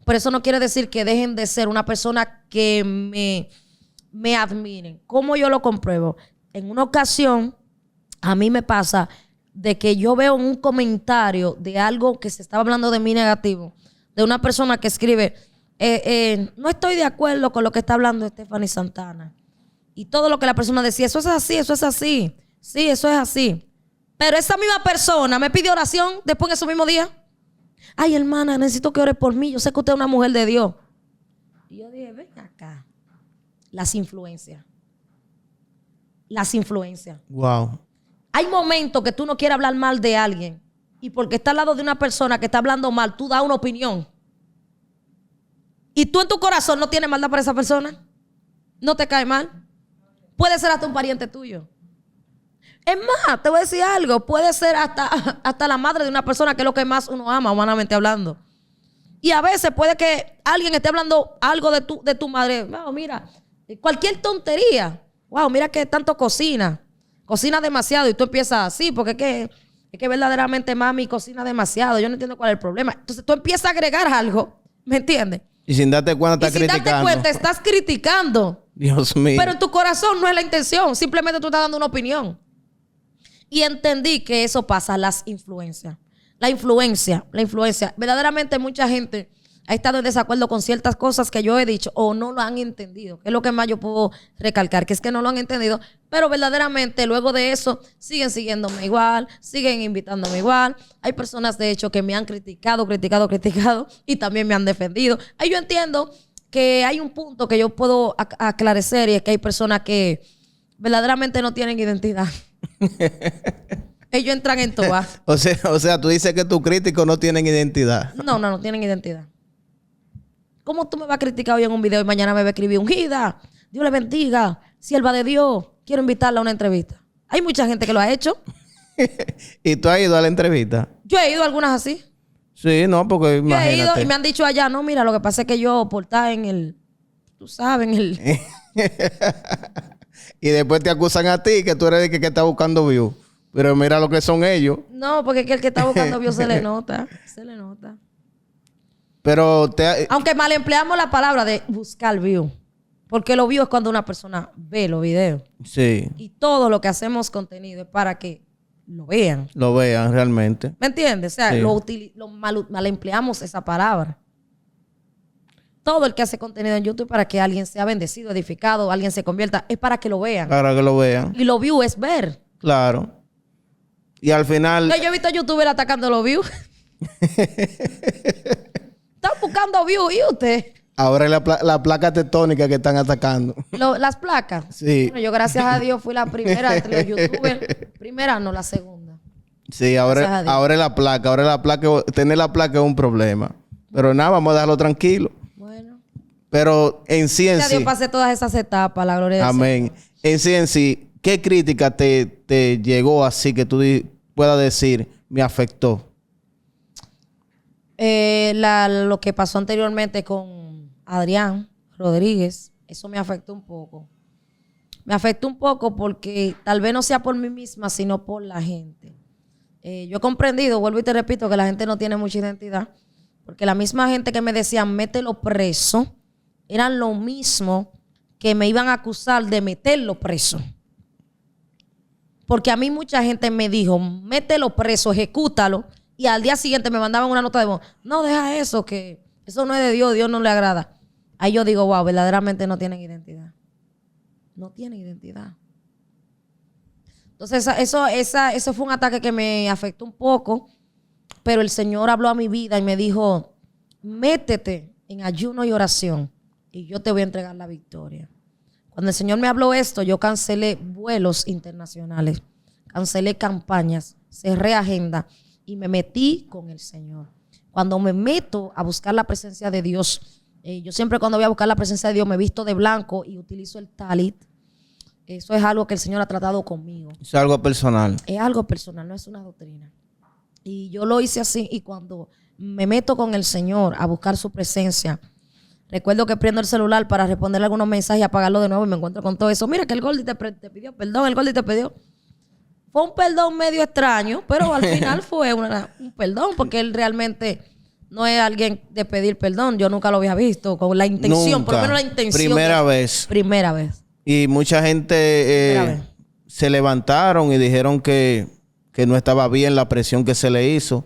Pero eso no quiere decir que dejen de ser una persona que me admiren. ¿Cómo yo lo compruebo? En una ocasión, a mí me pasa de que yo veo un comentario de algo que se estaba hablando de mí negativo, de una persona que escribe, no estoy de acuerdo con lo que está hablando Stephanie Santana. Y todo lo que la persona decía, eso es así, eso es así. Sí, eso es así. Pero esa misma persona me pidió oración después en ese mismo día. Ay, hermana, necesito que ore por mí. Yo sé que usted es una mujer de Dios. Y yo dije, ven acá. Las influencias. Las influencias. Wow. Hay momentos que tú no quieres hablar mal de alguien. Y porque está al lado de una persona que está hablando mal, tú das una opinión. Y tú en tu corazón no tienes maldad para esa persona. No te cae mal. Puede ser hasta un pariente tuyo. Es más, te voy a decir algo. Puede ser hasta la madre de una persona que es lo que más uno ama, humanamente hablando. Y a veces puede que alguien esté hablando algo de tu madre. Wow, mira, cualquier tontería. Wow, mira que tanto cocina. Cocina demasiado. Y tú empiezas así, porque es que verdaderamente mami cocina demasiado. Yo no entiendo cuál es el problema. Entonces tú empiezas a agregar algo. ¿Me entiendes? Y sin darte cuenta estás criticando. Sin darte cuenta estás criticando. Dios mío. Pero en tu corazón no es la intención. Simplemente tú estás dando una opinión. Y entendí que eso pasa, las influencias. La influencia. Verdaderamente mucha gente ha estado en desacuerdo con ciertas cosas que yo he dicho o no lo han entendido. Que es lo que más yo puedo recalcar, que es que no lo han entendido. Pero verdaderamente luego de eso siguen siguiéndome igual, siguen invitándome igual. Hay personas de hecho que me han criticado y también me han defendido. Ahí yo entiendo que hay un punto que yo puedo aclarecer y es que hay personas que verdaderamente no tienen identidad. Ellos entran en todas. O sea, tú dices que tus críticos no tienen identidad. No tienen identidad. ¿Cómo tú me vas a criticar hoy en un video y mañana me va a escribir ungida? Dios le bendiga, sierva de Dios, quiero invitarla a una entrevista? Hay mucha gente que lo ha hecho. ¿Y tú has ido a la entrevista? Yo he ido a algunas así. Sí, no, porque imagínate. Yo he ido y me han dicho allá, no, mira, lo que pasa es que yo por estar en el, tú sabes, en el... Y después te acusan a ti que tú eres el que está buscando views. Pero mira lo que son ellos. No, porque es que el que está buscando views se le nota. Se le nota. Pero aunque mal empleamos la palabra de buscar view. Porque lo view es cuando una persona ve los videos. Sí. Y todo lo que hacemos contenido es para que lo vean. Lo vean realmente. ¿Me entiendes? O sea, sí. mal empleamos esa palabra. Todo el que hace contenido en YouTube para que alguien sea bendecido, edificado, alguien se convierta, es para que lo vean. Para que lo vean. Y lo view es ver. Claro. Y al final... No, yo he visto a youtubers atacando los views. Están buscando views. ¿Y usted? Ahora es la placa tectónica que están atacando. Las placas. Sí. Bueno, yo gracias a Dios fui la primera entre los youtubers. Primera, no la segunda. Sí, ahora es la placa. Ahora la placa, tener la placa es un problema. Pero nada, vamos a dejarlo tranquilo. Bueno. Pero en sí, Gracias a Dios pasé todas esas etapas, la gloria del amén. Señor. En sí, ¿qué crítica te llegó así que tú puedas decir, me afectó? Lo que pasó anteriormente con Adrián Rodríguez, eso me afectó un poco. Me afectó un poco porque tal vez no sea por mí misma, sino por la gente. Yo he comprendido, vuelvo y te repito, que la gente no tiene mucha identidad, porque la misma gente que me decía, mételo preso, eran lo mismo que me iban a acusar de meterlo preso. Porque a mí mucha gente me dijo, mételo preso, ejecútalo, y al día siguiente me mandaban una nota de voz. No, deja eso, que eso no es de Dios, Dios no le agrada. Ahí yo digo, wow, verdaderamente no tienen identidad. No tienen identidad. Entonces, eso fue un ataque que me afectó un poco, pero el Señor habló a mi vida y me dijo, métete en ayuno y oración y yo te voy a entregar la victoria. Cuando el Señor me habló esto, yo cancelé vuelos internacionales, cancelé campañas, cerré agenda y me metí con el Señor. Cuando me meto a buscar la presencia de Dios, yo siempre cuando voy a buscar la presencia de Dios me visto de blanco y utilizo el talit. Eso es algo que el Señor ha tratado conmigo. Es algo personal. Es algo personal, no es una doctrina. Y yo lo hice así y cuando me meto con el Señor a buscar su presencia, recuerdo que prendo el celular para responderle algunos mensajes y apagarlo de nuevo y me encuentro con todo eso. Mira que el Gordy te pidió perdón, el Gordy te pidió. Fue un perdón medio extraño, pero al final fue un perdón porque él realmente no es alguien de pedir perdón. Yo nunca lo había visto con la intención, Nunca. por lo menos la intención. Primera vez. Primera vez. Y mucha gente se levantaron y dijeron que no estaba bien la presión que se le hizo,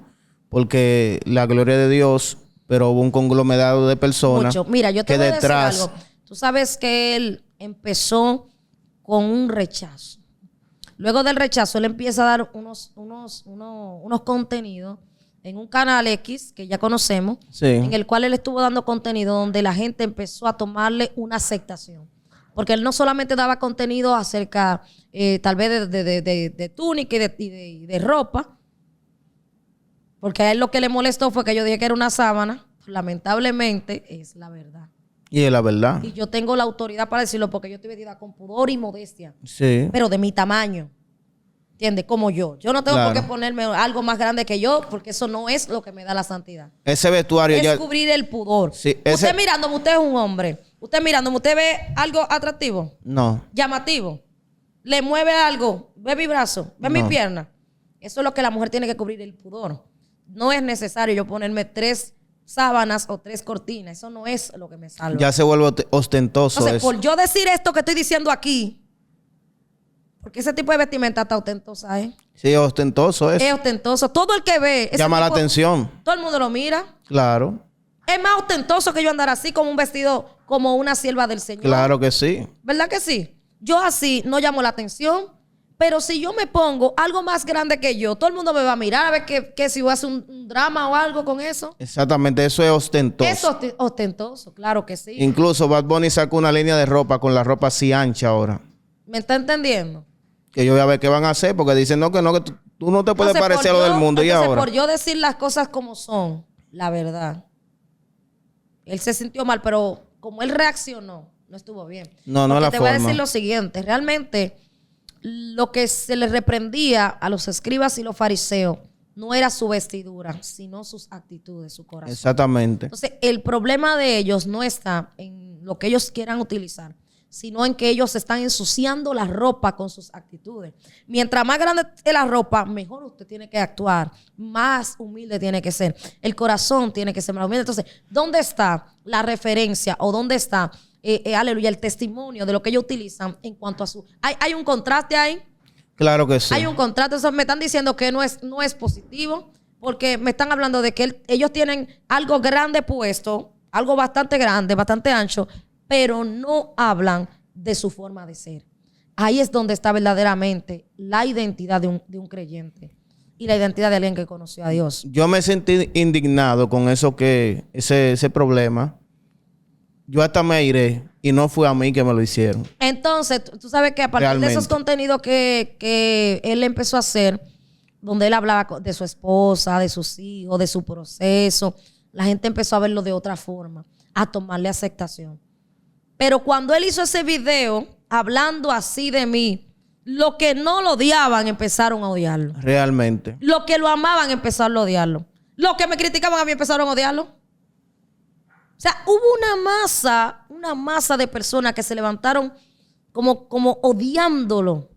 porque la gloria de Dios, pero hubo un conglomerado de personas. Mucho. Mira, yo te que voy detrás, a decir algo. Tú sabes que él empezó con un rechazo. Luego del rechazo, él empieza a dar unos contenidos en un canal X, que ya conocemos, sí, en el cual él estuvo dando contenido donde la gente empezó a tomarle una aceptación. Porque él no solamente daba contenido acerca, tal vez, de túnica y de ropa, porque a él lo que le molestó fue que yo dije que era una sábana. Lamentablemente, es la verdad. Y es la verdad. Y yo tengo la autoridad para decirlo porque yo estoy vestida con pudor y modestia. Sí. Pero de mi tamaño. ¿Entiendes? Como yo. Yo no tengo por qué ponerme algo más grande que yo porque eso no es lo que me da la santidad. Ese vestuario es ya... cubrir el pudor. Sí, usted mirándome, usted es un hombre. Usted mirándome, ¿usted ve algo atractivo? No. Llamativo. ¿Le mueve algo? ¿Ve mi brazo? ¿Ve mi pierna? Eso es lo que la mujer tiene que cubrir, el pudor. No es necesario yo ponerme 3 sábanas o 3 cortinas. Eso no es lo que me salva. Ya se vuelve ostentoso. Entonces, por yo decir esto que estoy diciendo aquí, porque ese tipo de vestimenta está ostentosa, ¿eh? Sí, ostentoso es. Es ostentoso. Todo el que ve... llama la atención. Todo el mundo lo mira. Claro. Es más ostentoso que yo andar así como un vestido, como una sierva del Señor. Claro que sí. ¿Verdad que sí? Yo así no llamo la atención, pero si yo me pongo algo más grande que yo, todo el mundo me va a mirar a ver que si voy a hacer un drama o algo con eso. Exactamente, eso es ostentoso. Es ostentoso, claro que sí. Incluso Bad Bunny sacó una línea de ropa con la ropa así ancha ahora. ¿Me está entendiendo? Que yo voy a ver qué van a hacer, porque dicen que tú no te puedes parecer a lo del mundo. Y ahora, por yo decir las cosas como son, la verdad, él se sintió mal, pero como él reaccionó, no estuvo bien. No es la forma. Te voy a decir lo siguiente, realmente lo que se le reprendía a los escribas y los fariseos no era su vestidura, sino sus actitudes, su corazón. Exactamente. Entonces, el problema de ellos no está en lo que ellos quieran utilizar, sino en que ellos están ensuciando la ropa con sus actitudes. Mientras más grande es la ropa, mejor usted tiene que actuar, más humilde tiene que ser. El corazón tiene que ser más humilde. Entonces, ¿dónde está la referencia o dónde está, aleluya, el testimonio de lo que ellos utilizan en cuanto a su... ¿Hay un contraste ahí? Claro que sí. Hay un contraste. Entonces, me están diciendo que no es positivo, porque me están hablando de que ellos tienen algo grande puesto, algo bastante grande, bastante ancho, pero no hablan de su forma de ser. ahí es donde está verdaderamente la identidad de un creyente y la identidad de alguien que conoció a Dios. Yo me sentí indignado con eso ese problema. Yo hasta me airé y no fue a mí que me lo hicieron. Entonces, tú sabes que a partir de esos contenidos que él empezó a hacer, donde él hablaba de su esposa, de sus hijos, de su proceso, la gente empezó a verlo de otra forma, a tomarle aceptación. Pero cuando él hizo ese video hablando así de mí, los que no lo odiaban empezaron a odiarlo. Realmente. Los que lo amaban empezaron a odiarlo. Los que me criticaban a mí empezaron a odiarlo. O sea, hubo una masa de personas que se levantaron como odiándolo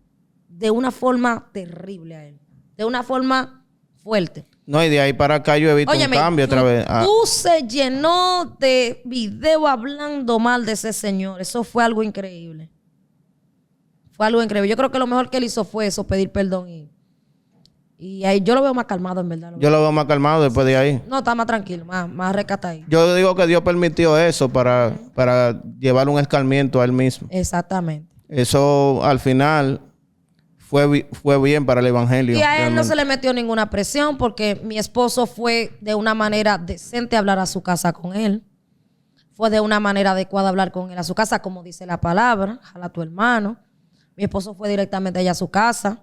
de una forma terrible a él. De una forma fuerte. No, y de ahí para acá yo he visto un cambio otra vez. Tú se llenó de video hablando mal de ese señor. Eso fue algo increíble. Fue algo increíble. Yo creo que lo mejor que él hizo fue eso, pedir perdón. Y ahí yo lo veo más calmado, en verdad. Yo lo veo más calmado después de ahí. No, está más tranquilo, más recatado. Yo digo que Dios permitió eso para llevar un escarmiento a él mismo. Exactamente. Eso al final fue bien para el evangelio. Y a él no se le metió ninguna presión porque mi esposo fue de una manera decente a hablar a su casa con él. Fue de una manera adecuada hablar con él a su casa, como dice la palabra, jala a tu hermano. Mi esposo fue directamente allá a su casa.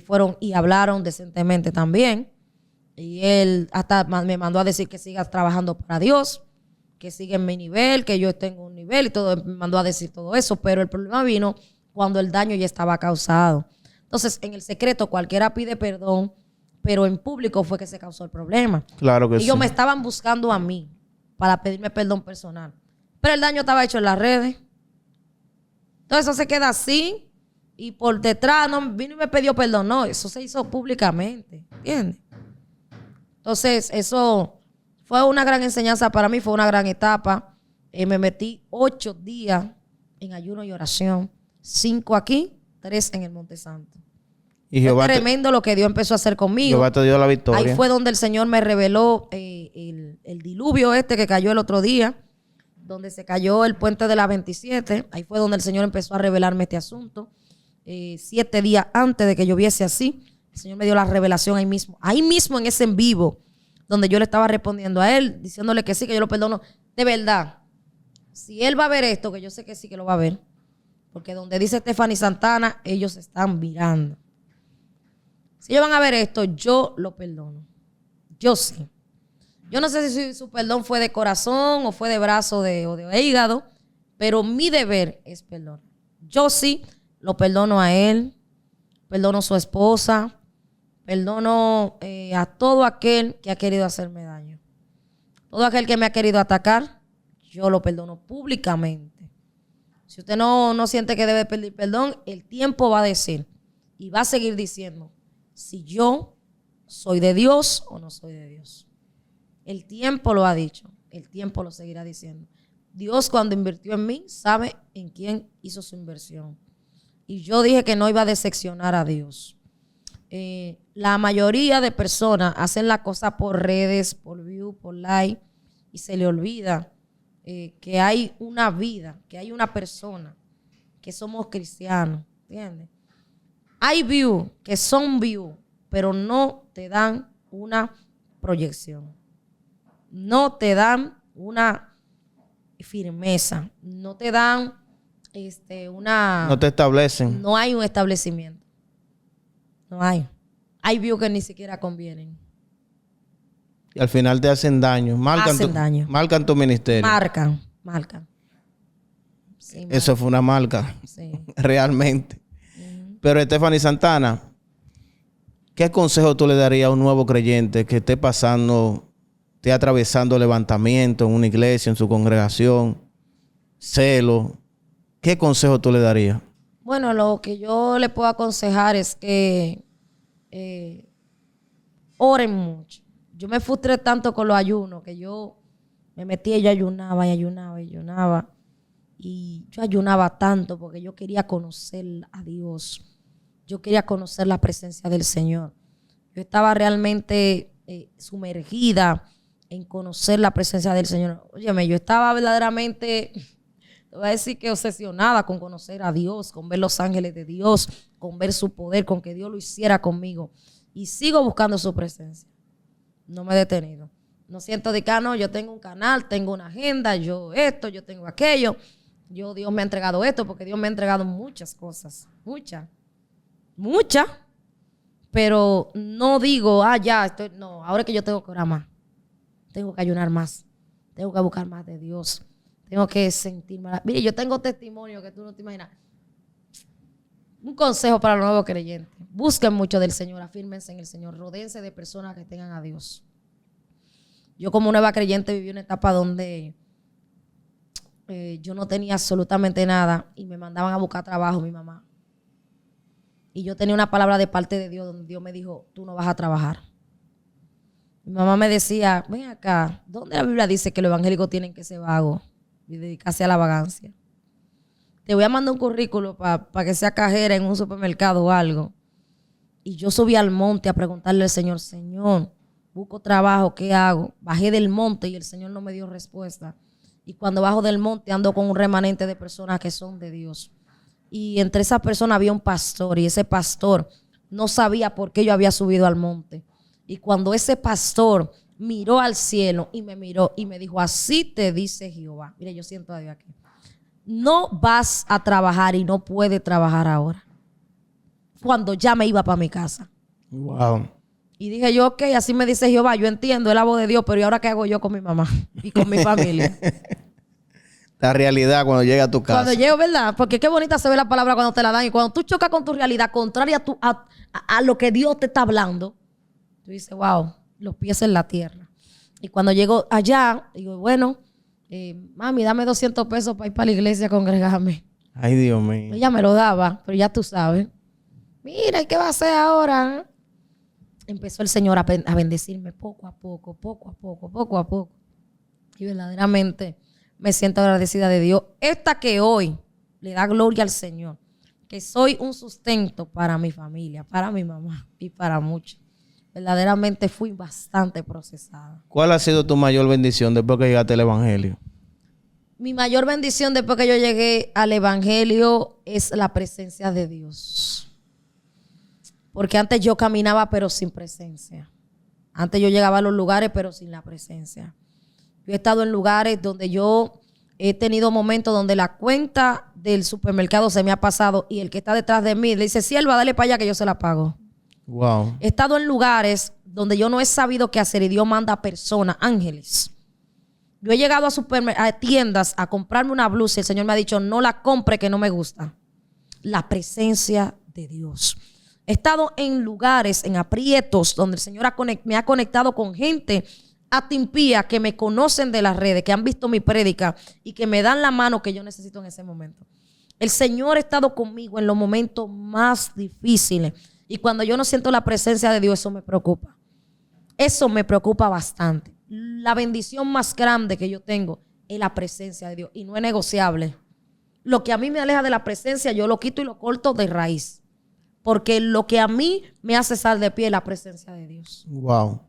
Fueron y hablaron decentemente también. Y él hasta me mandó a decir que siga trabajando para Dios, que siga en mi nivel, que yo tengo un nivel y todo. Me mandó a decir todo eso, pero el problema vino cuando el daño ya estaba causado. Entonces, en el secreto cualquiera pide perdón, pero en público fue que se causó el problema. Claro que sí. Ellos me estaban buscando a mí para pedirme perdón personal, pero el daño estaba hecho en las redes. Entonces, eso se queda así. Y por detrás no vino y me pidió perdón. No, eso se hizo públicamente. ¿Entiendes? Entonces, eso fue una gran enseñanza para mí, fue una gran etapa. Me metí 8 días en ayuno y oración. 5 aquí, 3 en el Monte Santo. Y Jehová fue tremendo lo que Dios empezó a hacer conmigo. Jehová te dio la victoria. Ahí fue donde el Señor me reveló el diluvio que cayó el otro día, donde se cayó el puente de la 27. Ahí fue donde el Señor empezó a revelarme este asunto. 7 días antes de que lloviese así, el Señor me dio la revelación ahí mismo en ese en vivo, donde yo le estaba respondiendo a él, diciéndole que sí, que yo lo perdono. De verdad, si él va a ver esto, que yo sé que sí que lo va a ver, porque donde dice Stephanie Santana, ellos están mirando. Si ellos van a ver esto, yo lo perdono. Yo sí. Yo no sé si su perdón fue de corazón o fue de brazo o de hígado, pero mi deber es perdonar. Yo sí lo perdono a él, perdono a su esposa, perdono a todo aquel que ha querido hacerme daño. Todo aquel que me ha querido atacar, yo lo perdono públicamente. Si usted no siente que debe pedir perdón, el tiempo va a decir y va a seguir diciendo si yo soy de Dios o no soy de Dios. El tiempo lo ha dicho, el tiempo lo seguirá diciendo. Dios, cuando invirtió en mí, sabe en quién hizo su inversión. Y yo dije que no iba a decepcionar a Dios. La mayoría de personas hacen la cosa por redes, por view, por like, y se le olvida que hay una vida, que hay una persona, que somos cristianos, ¿entiendes? Hay view que son view, pero no te dan una proyección. No te dan una firmeza, no te dan no te establecen. No hay un establecimiento. No hay. Hay views que ni siquiera convienen. Y al final te hacen daño. Marcan tu ministerio. Marcan. Sí, eso fue una marca. Sí. Realmente. Pero Stephanie Santana, ¿qué consejo tú le darías a un nuevo creyente que esté atravesando levantamiento en una iglesia, en su congregación, celo? ¿Qué consejo tú le darías? Bueno, lo que yo le puedo aconsejar es que oren mucho. Yo me frustré tanto con los ayunos que yo me metí y yo ayunaba. Y yo ayunaba tanto porque yo quería conocer a Dios. Yo quería conocer la presencia del Señor. Yo estaba realmente sumergida en conocer la presencia del Señor. Óyeme, yo estaba verdaderamente te voy a decir que obsesionada con conocer a Dios, con ver los ángeles de Dios, con ver su poder, con que Dios lo hiciera conmigo. Y sigo buscando su presencia. No me he detenido. No siento de que, no, yo tengo un canal, tengo una agenda, yo esto, yo tengo aquello. Dios me ha entregado esto, porque Dios me ha entregado muchas cosas. Muchas. Pero no digo, no, ahora que yo tengo que orar más. Tengo que ayunar más. Tengo que buscar más de Dios. Tengo que sentir más. Mire, yo tengo testimonio que tú no te imaginas. Un consejo para los nuevos creyentes. Busquen mucho del Señor, afírmense en el Señor, rodéense de personas que tengan a Dios. Yo como nueva creyente viví una etapa donde yo no tenía absolutamente nada y me mandaban a buscar trabajo mi mamá. Y yo tenía una palabra de parte de Dios donde Dios me dijo, tú no vas a trabajar. Mi mamá me decía, ven acá, ¿dónde la Biblia dice que los evangélicos tienen que ser vagos y dedicarse a la vagancia? Te voy a mandar un currículo para que sea cajera en un supermercado o algo. Y yo subí al monte a preguntarle al Señor, Señor, busco trabajo, ¿qué hago? Bajé del monte y el Señor no me dio respuesta. Y cuando bajo del monte ando con un remanente de personas que son de Dios. Y entre esas personas había un pastor y ese pastor no sabía por qué yo había subido al monte. Y cuando ese pastor miró al cielo y me miró y me dijo, así te dice Jehová. Mire, yo siento a Dios aquí. No vas a trabajar y no puedes trabajar ahora. Cuando ya me iba para mi casa. Wow. Y dije yo, ok, así me dice Jehová, yo entiendo, es la voz de Dios, pero ¿y ahora qué hago yo con mi mamá y con mi familia? La realidad cuando llega a tu casa. Cuando llego, ¿verdad? Porque qué bonita se ve la palabra cuando te la dan. Y cuando tú chocas con tu realidad, contraria a lo que Dios te está hablando, tú dices, wow, los pies en la tierra. Y cuando llego allá, digo, bueno, mami, dame 200 pesos para ir para la iglesia a congregarme. Ay, Dios mío. Ella me lo daba, pero ya tú sabes. Mira, ¿qué va a hacer ahora? Empezó el Señor a bendecirme poco a poco. Y verdaderamente me siento agradecida de Dios. Esta que hoy le da gloria al Señor. Que soy un sustento para mi familia, para mi mamá y para muchos. Verdaderamente fui bastante procesada. ¿Cuál ha sido tu mayor bendición después que llegaste al Evangelio? Mi mayor bendición después que yo llegué al Evangelio es la presencia de Dios. Porque antes yo caminaba pero sin presencia. Antes yo llegaba a los lugares pero sin la presencia. Yo he estado en lugares donde yo he tenido momentos donde la cuenta del supermercado se me ha pasado y el que está detrás de mí le dice, sierva, dale para allá que yo se la pago. Wow. He estado en lugares donde yo no he sabido qué hacer y Dios manda a personas, ángeles. Yo he llegado a tiendas a comprarme una blusa y el Señor me ha dicho, no la compre que no me gusta. La presencia de Dios. He estado en lugares, en aprietos, donde el Señor me ha conectado con gente atimpía que me conocen de las redes, que han visto mi prédica y que me dan la mano que yo necesito en ese momento. El Señor ha estado conmigo en los momentos más difíciles y cuando yo no siento la presencia de Dios, eso me preocupa. Eso me preocupa bastante. La bendición más grande que yo tengo es la presencia de Dios y no es negociable. Lo que a mí me aleja de la presencia, yo lo quito y lo corto de raíz. Porque lo que a mí me hace sal de pie es la presencia de Dios. Wow.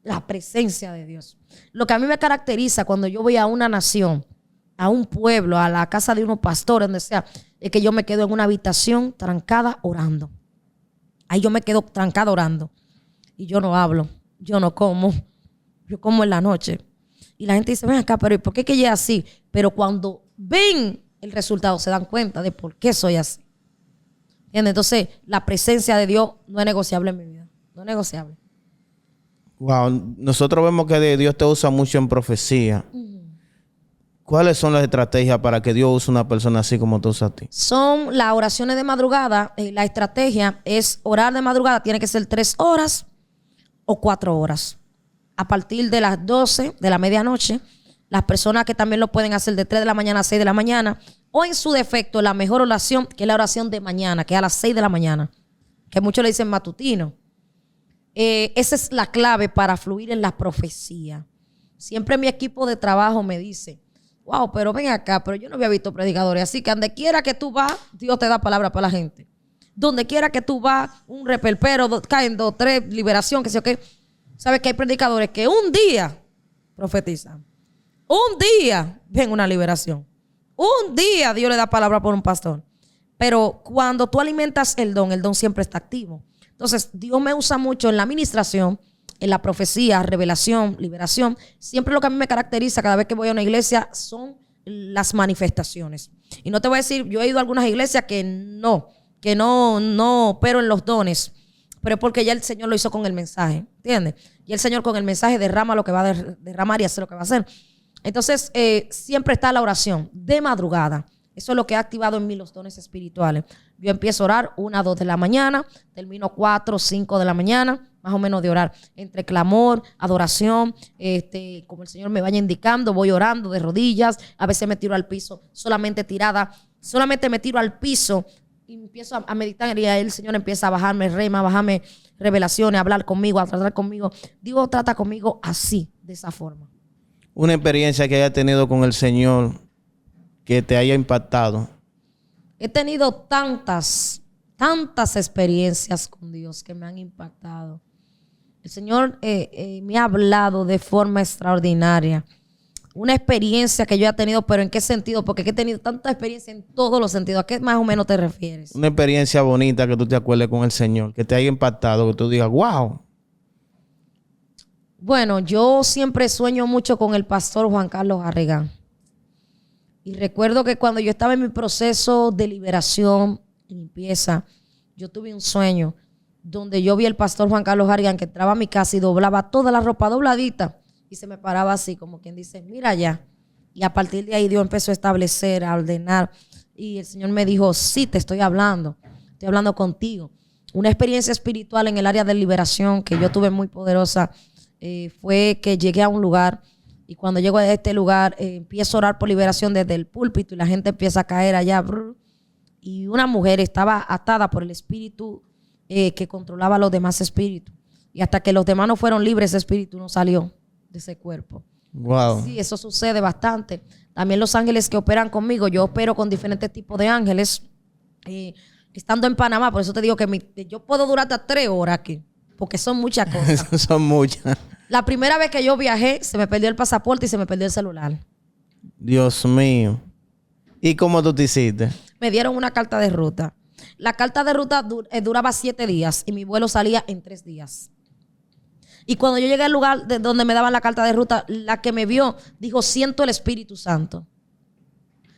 La presencia de Dios. Lo que a mí me caracteriza cuando yo voy a una nación, a un pueblo, a la casa de unos pastores, donde sea, es que yo me quedo en una habitación trancada orando. Ahí yo me quedo trancada orando. Y yo no hablo, yo no como. Yo como en la noche. Y la gente dice, ven acá, pero ¿por qué que ella es así? Pero cuando ven el resultado se dan cuenta de por qué soy así. ¿Entiendes? Entonces, la presencia de Dios no es negociable en mi vida. No es negociable. Wow. Nosotros vemos que Dios te usa mucho en profecía. ¿Cuáles son las estrategias para que Dios use una persona así como te usa a ti? Son las oraciones de madrugada. La estrategia es orar de madrugada. Tiene que ser 3 horas o 4 horas. A partir de las 12 de la medianoche. Las personas que también lo pueden hacer de 3 de la mañana a 6 de la mañana. O en su defecto, la mejor oración, que es la oración de mañana, que es a las 6 de la mañana. Que muchos le dicen matutino. Esa es la clave para fluir en la profecía. Siempre mi equipo de trabajo me dice, wow, pero ven acá, pero yo no había visto predicadores así, que donde quiera que tú vas, Dios te da palabra para la gente. Donde quiera que tú vas, un repelpero, caen 2, 3, liberación, que sé yo qué. ¿Sabes que hay predicadores que un día profetizan? Un día ven una liberación. Un día Dios le da palabra por un pastor. Pero cuando tú alimentas el don siempre está activo. Entonces, Dios me usa mucho en la administración, en la profecía, revelación, liberación. Siempre lo que a mí me caracteriza cada vez que voy a una iglesia son las manifestaciones. Y no te voy a decir, yo he ido a algunas iglesias que no, pero en los dones. Pero es porque ya el Señor lo hizo con el mensaje, ¿entiendes? Y el Señor con el mensaje derrama lo que va a derramar y hace lo que va a hacer. Entonces, siempre está la oración de madrugada. Eso es lo que ha activado en mí los dones espirituales. Yo empiezo a orar 1 a 2 de la mañana, termino 4 o 5 de la mañana, más o menos de orar. Entre clamor, adoración, como el Señor me vaya indicando, voy orando de rodillas, a veces me tiro al piso, solamente me tiro al piso y empiezo a meditar y ahí el Señor empieza a bajarme rema, a bajarme revelaciones, a hablar conmigo, a tratar conmigo. Dios trata conmigo así, de esa forma. Una experiencia que haya tenido con el Señor que te haya impactado. He tenido tantas experiencias con Dios que me han impactado. El Señor me ha hablado de forma extraordinaria. Una experiencia que yo he tenido, pero ¿en qué sentido? Porque he tenido tanta experiencia en todos los sentidos. ¿A qué más o menos te refieres? Una experiencia bonita que tú te acuerdes con el Señor, que te haya impactado, que tú digas, wow. Bueno, yo siempre sueño mucho con el pastor Juan Carlos Garrigán. Y recuerdo que cuando yo estaba en mi proceso de liberación y limpieza, yo tuve un sueño donde yo vi al pastor Juan Carlos Garrigán que entraba a mi casa y doblaba toda la ropa dobladita y se me paraba así, como quien dice, mira allá. Y a partir de ahí Dios empezó a establecer, a ordenar. Y el Señor me dijo, sí, te estoy hablando contigo. Una experiencia espiritual en el área de liberación que yo tuve muy poderosa fue que llegué a un lugar. Y cuando llego a este lugar, empiezo a orar por liberación desde el púlpito y la gente empieza a caer allá. Y una mujer estaba atada por el espíritu que controlaba a los demás espíritus. Y hasta que los demás no fueron libres, ese espíritu no salió de ese cuerpo. Wow. Sí, eso sucede bastante. También los ángeles que operan conmigo, yo opero con diferentes tipos de ángeles. Estando en Panamá, por eso te digo que yo puedo durar hasta 3 horas aquí, porque son muchas cosas. Son muchas. La primera vez que yo viajé, se me perdió el pasaporte y se me perdió el celular. Dios mío. ¿Y cómo tú te hiciste? Me dieron una carta de ruta. La carta de ruta duraba 7 días y mi vuelo salía en 3 días. Y cuando yo llegué al lugar de donde me daban la carta de ruta, la que me vio dijo, siento el Espíritu Santo.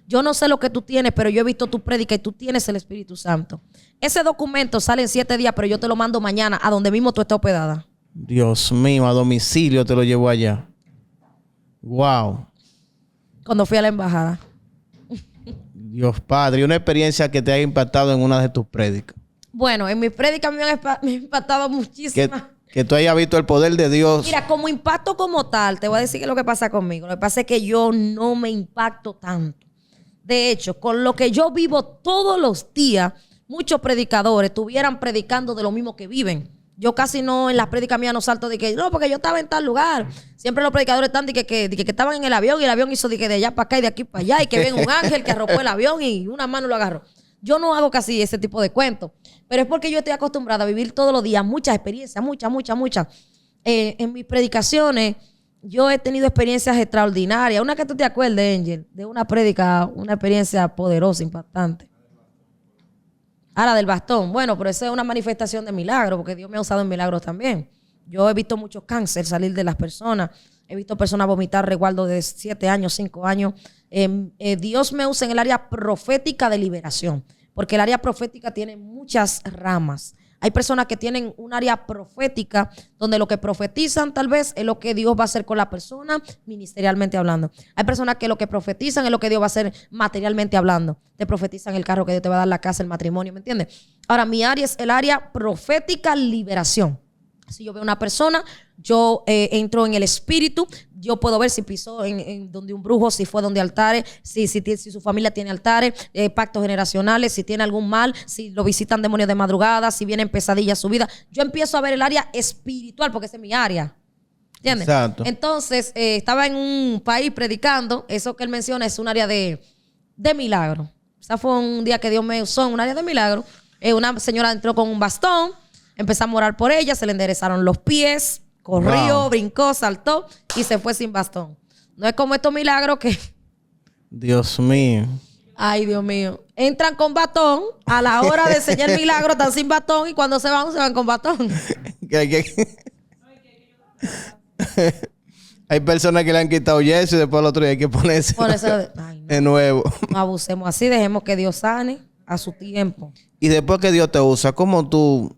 Yo no sé lo que tú tienes, pero yo he visto tu prédica y tú tienes el Espíritu Santo. Ese documento sale en 7 días, pero yo te lo mando mañana a donde mismo tú estás hospedada. Dios mío, a domicilio te lo llevó allá. Wow. Cuando fui a la embajada. Dios Padre, una experiencia que te haya impactado en una de tus prédicas. Bueno, en mis prédicas me han impactado muchísimas. Que tú hayas visto el poder de Dios. Mira, como impacto como tal, te voy a decir qué es lo que pasa conmigo. Lo que pasa es que yo no me impacto tanto. De hecho, con lo que yo vivo todos los días, muchos predicadores estuvieran predicando de lo mismo que viven. Yo casi no, en las prédicas mías no salto de que, no, porque yo estaba en tal lugar. Siempre los predicadores están de que estaban en el avión y el avión hizo de allá para acá y de aquí para allá y que ven un ángel que arropó el avión y una mano lo agarró. Yo no hago casi ese tipo de cuentos, pero es porque yo estoy acostumbrada a vivir todos los días muchas experiencias, muchas. En mis predicaciones yo he tenido experiencias extraordinarias. Una que tú te acuerdes, Angel, de una prédica, una experiencia poderosa, impactante. La del bastón. Bueno, pero esa es una manifestación de milagro, porque Dios me ha usado en milagros también. Yo he visto muchos cáncer salir de las personas. He visto personas vomitar resguardo de 7 años, 5 años. Dios me usa en el área profética de liberación, porque el área profética tiene muchas ramas. Hay personas que tienen un área profética donde lo que profetizan tal vez es lo que Dios va a hacer con la persona ministerialmente hablando. Hay personas que lo que profetizan es lo que Dios va a hacer materialmente hablando. Te profetizan el carro que Dios te va a dar, la casa, el matrimonio, ¿me entiendes? Ahora, mi área es el área profética liberación. Si yo veo una persona, yo entro en el espíritu, yo puedo ver si pisó en donde un brujo, si fue donde altares, si su familia tiene altares, pactos generacionales, si tiene algún mal, si lo visitan demonios de madrugada, si vienen pesadillas a su vida. Yo empiezo a ver el área espiritual porque esa es mi área. ¿Entiendes? Exacto. Entonces, estaba en un país predicando, eso que él menciona es un área de milagro. O sea, fue un día que Dios me usó en un área de milagro. Una señora entró con un bastón. Empezamos a orar por ella, se le enderezaron los pies, corrió, brincó, saltó y se fue sin bastón. No es como estos milagros que Dios mío. Ay, Dios mío. Entran con batón. A la hora de enseñar el milagro están sin batón. Y cuando se van con batón. Hay personas que le han quitado yeso y después al otro día hay que ponerse Ay, no. de nuevo. No abusemos así. Dejemos que Dios sane a su tiempo. Y después que Dios te usa, ¿cómo tú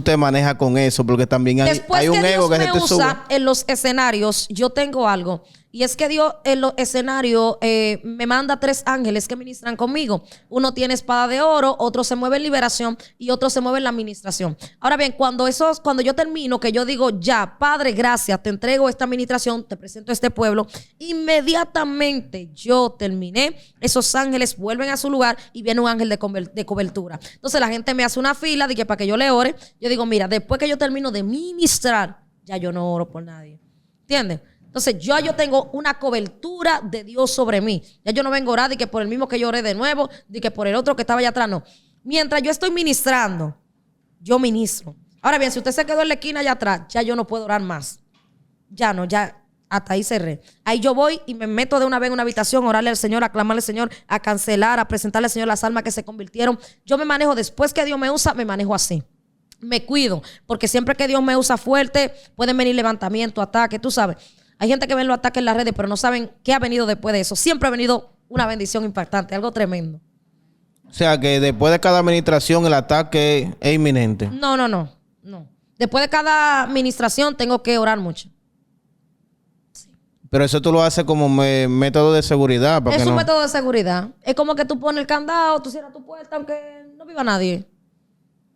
te manejas con eso? Porque también hay un ego que se te sube. En los escenarios, yo tengo algo. Y es que Dios en los escenarios me manda 3 ángeles que ministran conmigo. Uno tiene espada de oro, otro se mueve en liberación y otro se mueve en la administración. Ahora bien, cuando yo termino, que yo digo, ya, Padre, gracias, te entrego esta administración, te presento a este pueblo, inmediatamente yo terminé, esos ángeles vuelven a su lugar y viene un ángel de cobertura. Entonces la gente me hace una fila de que para que yo le ore. Yo digo, mira, después que yo termino de ministrar, ya yo no oro por nadie. ¿Entiendes? Entonces yo tengo una cobertura de Dios sobre mí. Ya yo no vengo a orar de que por el mismo que yo oré de nuevo, de que por el otro que estaba allá atrás, no. Mientras yo estoy ministrando, yo ministro. Ahora bien, si usted se quedó en la esquina allá atrás, ya yo no puedo orar más. Ya no, ya hasta ahí cerré. Ahí yo voy y me meto de una vez en una habitación a orarle al Señor, a clamarle al Señor, a cancelar, a presentarle al Señor las almas que se convirtieron. Yo me manejo, después que Dios me usa, me manejo así. Me cuido, porque siempre que Dios me usa fuerte, pueden venir levantamientos, ataques, tú sabes. Hay gente que ven los ataques en las redes, pero no saben qué ha venido después de eso. Siempre ha venido una bendición impactante, algo tremendo. O sea, que después de cada administración el ataque es inminente. No. Después de cada administración tengo que orar mucho. Sí. Pero eso tú lo haces como método de seguridad. Es un método de seguridad. Es como que tú pones el candado, tú cierras tu puerta, aunque no viva nadie.